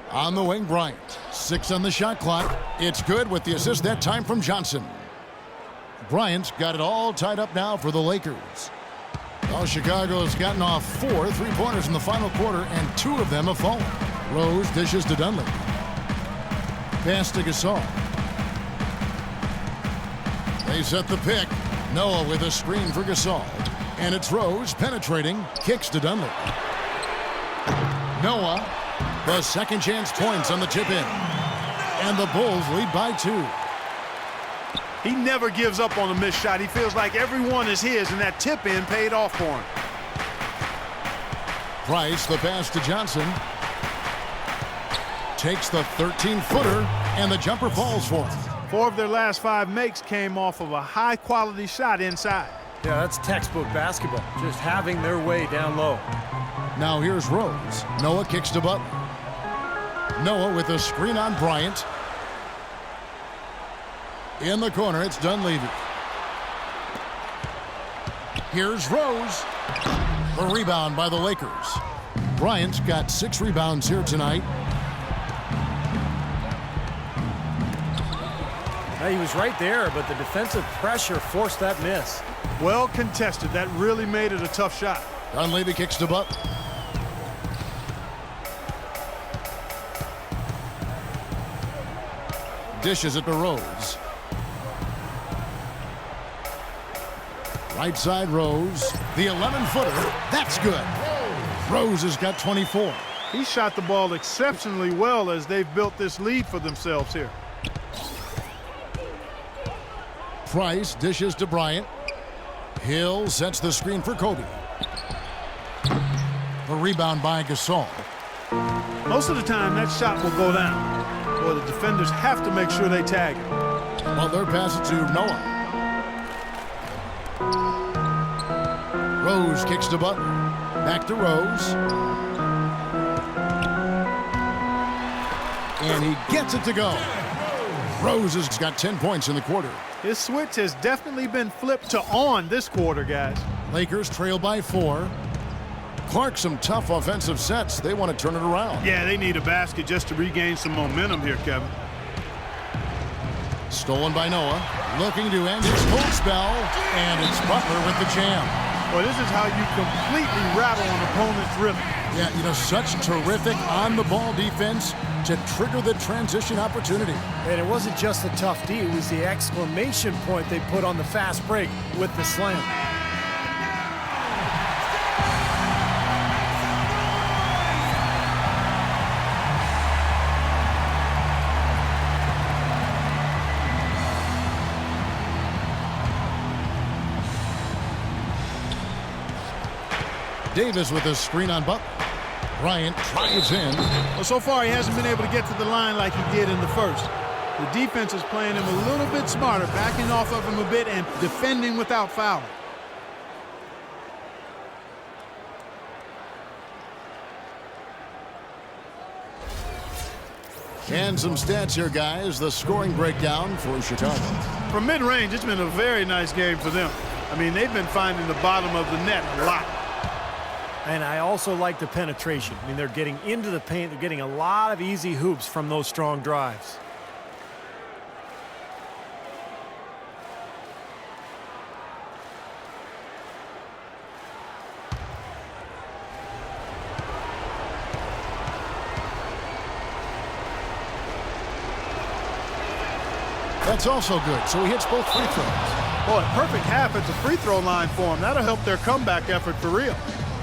On the wing, Bryant. 6 on the shot clock. It's good with the assist that time from Johnson. Bryant's got it all tied up now for the Lakers. Well, Chicago's gotten off 4 3-pointers in the final quarter, and 2 of them have fallen. Rose dishes to Dunleavy. Pass to Gasol. They set the pick. Noah with a screen for Gasol. And it's Rose penetrating. Kicks to Dunleavy. Noah, the second chance points on the tip in. And the Bulls lead by 2. He never gives up on a missed shot. He feels like everyone is his, and that tip in paid off for him. Price, the pass to Johnson. Takes the 13-footer, and the jumper falls for him. 4 of their last 5 makes came off of a high-quality shot inside. Yeah, that's textbook basketball, just having their way down low. Now here's Rose. Noah kicks to Butler. Noah with a screen on Bryant. In the corner, it's Dunleavy. Here's Rose. The rebound by the Lakers. Bryant's got 6 rebounds here tonight. He was right there, but the defensive pressure forced that miss. Well contested. That really made it a tough shot. Dunleavy kicks to Butler. Dishes it to Rose. Right side Rose. The 11-footer. That's good. Rose has got 24. He shot the ball exceptionally well as they've built this lead for themselves here. Price dishes to Bryant. Hill sets the screen for Kobe. The rebound by Gasol. Most of the time, that shot will go down. Well, the defenders have to make sure they tag it. Butler passes to Noah. Rose kicks to Butler. Back to Rose. And he gets it to go. Rose has got 10 points in the quarter. His switch has definitely been flipped to on this quarter, guys. Lakers trail by 4. Clark, some tough offensive sets. They want to turn it around. Yeah, they need a basket just to regain some momentum here, Kevin. Stolen by Noah. Looking to end his cold spell. And it's Butler with the jam. Well, this is how you completely rattle an opponent's rhythm. Yeah, you know, such terrific on-the-ball defense to trigger the transition opportunity. And it wasn't just the tough D, it was the exclamation point they put on the fast break with the slam. Davis with a screen on Butler. Bryant drives in. Well, so far he hasn't been able to get to the line like he did in the first. The defense is playing him a little bit smarter, backing off of him a bit and defending without fouling. And some stats here, guys. The scoring breakdown for Chicago. From mid-range, it's been a very nice game for them. I mean, they've been finding the bottom of the net a lot. And I also like the penetration. I mean, they're getting into the paint. They're getting a lot of easy hoops from those strong drives. That's also good, so he hits both free throws. Boy, perfect half at the free throw line for them. That'll help their comeback effort for real.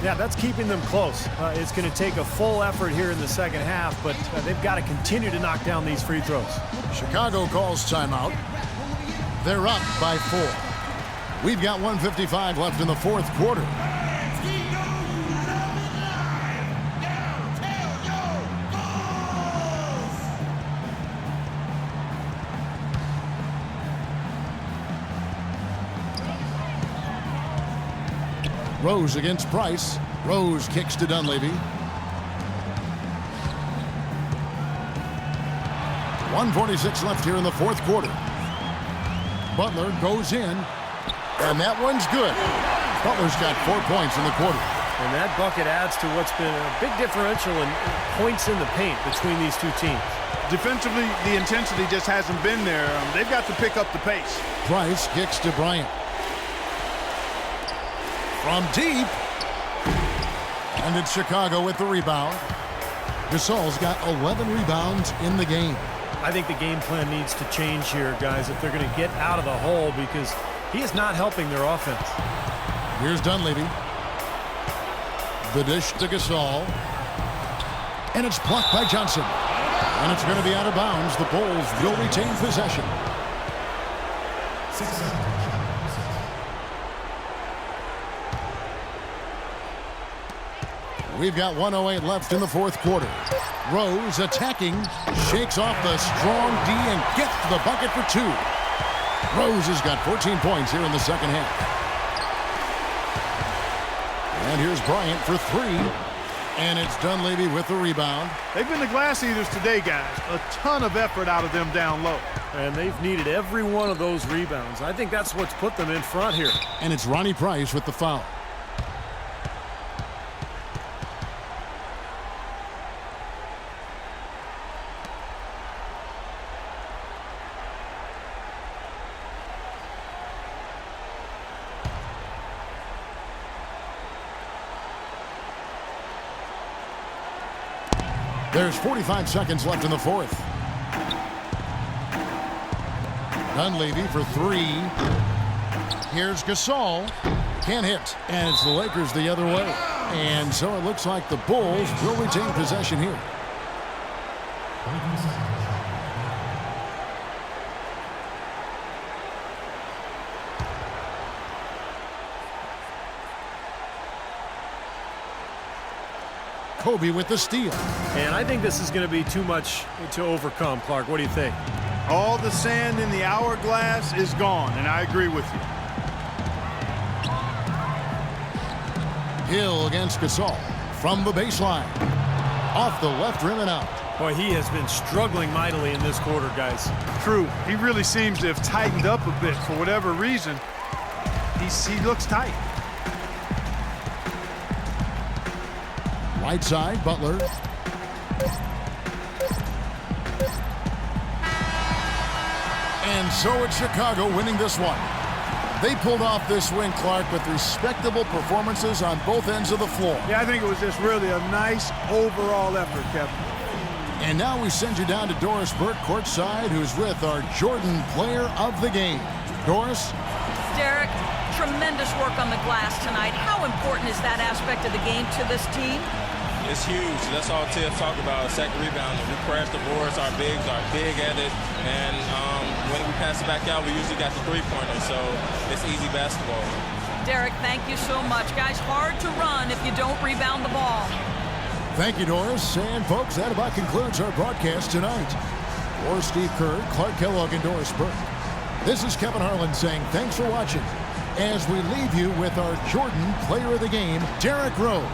Yeah, that's keeping them close. It's going to take a full effort here in the second half, but they've got to continue to knock down these free throws. Chicago calls timeout. They're up by 4. We've got 1:55 left in the fourth quarter. Rose against Price. Rose kicks to Dunleavy. 1:46 left here in the fourth quarter. Butler goes in, and that one's good. Butler's got 4 points in the quarter. And that bucket adds to what's been a big differential in points in the paint between these two teams. Defensively, the intensity just hasn't been there. They've got to pick up the pace. Price kicks to Bryant. From deep. And it's Chicago with the rebound. Gasol's got 11 rebounds in the game. I think the game plan needs to change here, guys, if they're going to get out of the hole, because he is not helping their offense. Here's Dunleavy. The dish to Gasol. And it's blocked by Johnson. And it's going to be out of bounds. The Bulls will retain possession. We've got 1:08 left in the fourth quarter. Rose attacking, shakes off the strong D and gets to the bucket for 2. Rose has got 14 points here in the second half. And here's Bryant for 3. And it's Dunleavy with the rebound. They've been the glass eaters today, guys. A ton of effort out of them down low. And they've needed every one of those rebounds. I think that's what's put them in front here. And it's Ronnie Price with the foul. There's 45 seconds left in the fourth. Dunleavy for 3. Here's Gasol. Can't hit. And it's the Lakers the other way. And so it looks like the Bulls will retain possession here. Kobe with the steal. And I think this is going to be too much to overcome, Clark. What do you think? All the sand in the hourglass is gone, and I agree with you. Hill against Gasol from the baseline. Off the left rim and out. Boy, he has been struggling mightily in this quarter, guys. True. He really seems to have tightened up a bit for whatever reason. He looks tight. Right side, Butler. And so it's Chicago winning this one. They pulled off this win, Clark, with respectable performances on both ends of the floor. Yeah, I think it was just really a nice overall effort, Kevin. And now we send you down to Doris Burke courtside, who's with our Jordan Player of the Game. Doris? Derek, tremendous work on the glass tonight. How important is that aspect of the game to this team? It's huge. That's all Tiff talked about, second rebound. We crash the boards, our bigs are big at it, and when we pass it back out, we usually got the three-pointer, so it's easy basketball. Derek, thank you so much. Guys, hard to run if you don't rebound the ball. Thank you, Doris. And, folks, that about concludes our broadcast tonight. For Steve Kerr, Clark Kellogg, and Doris Burke, this is Kevin Harlan saying thanks for watching as we leave you with our Jordan Player of the Game, Derrick Rose.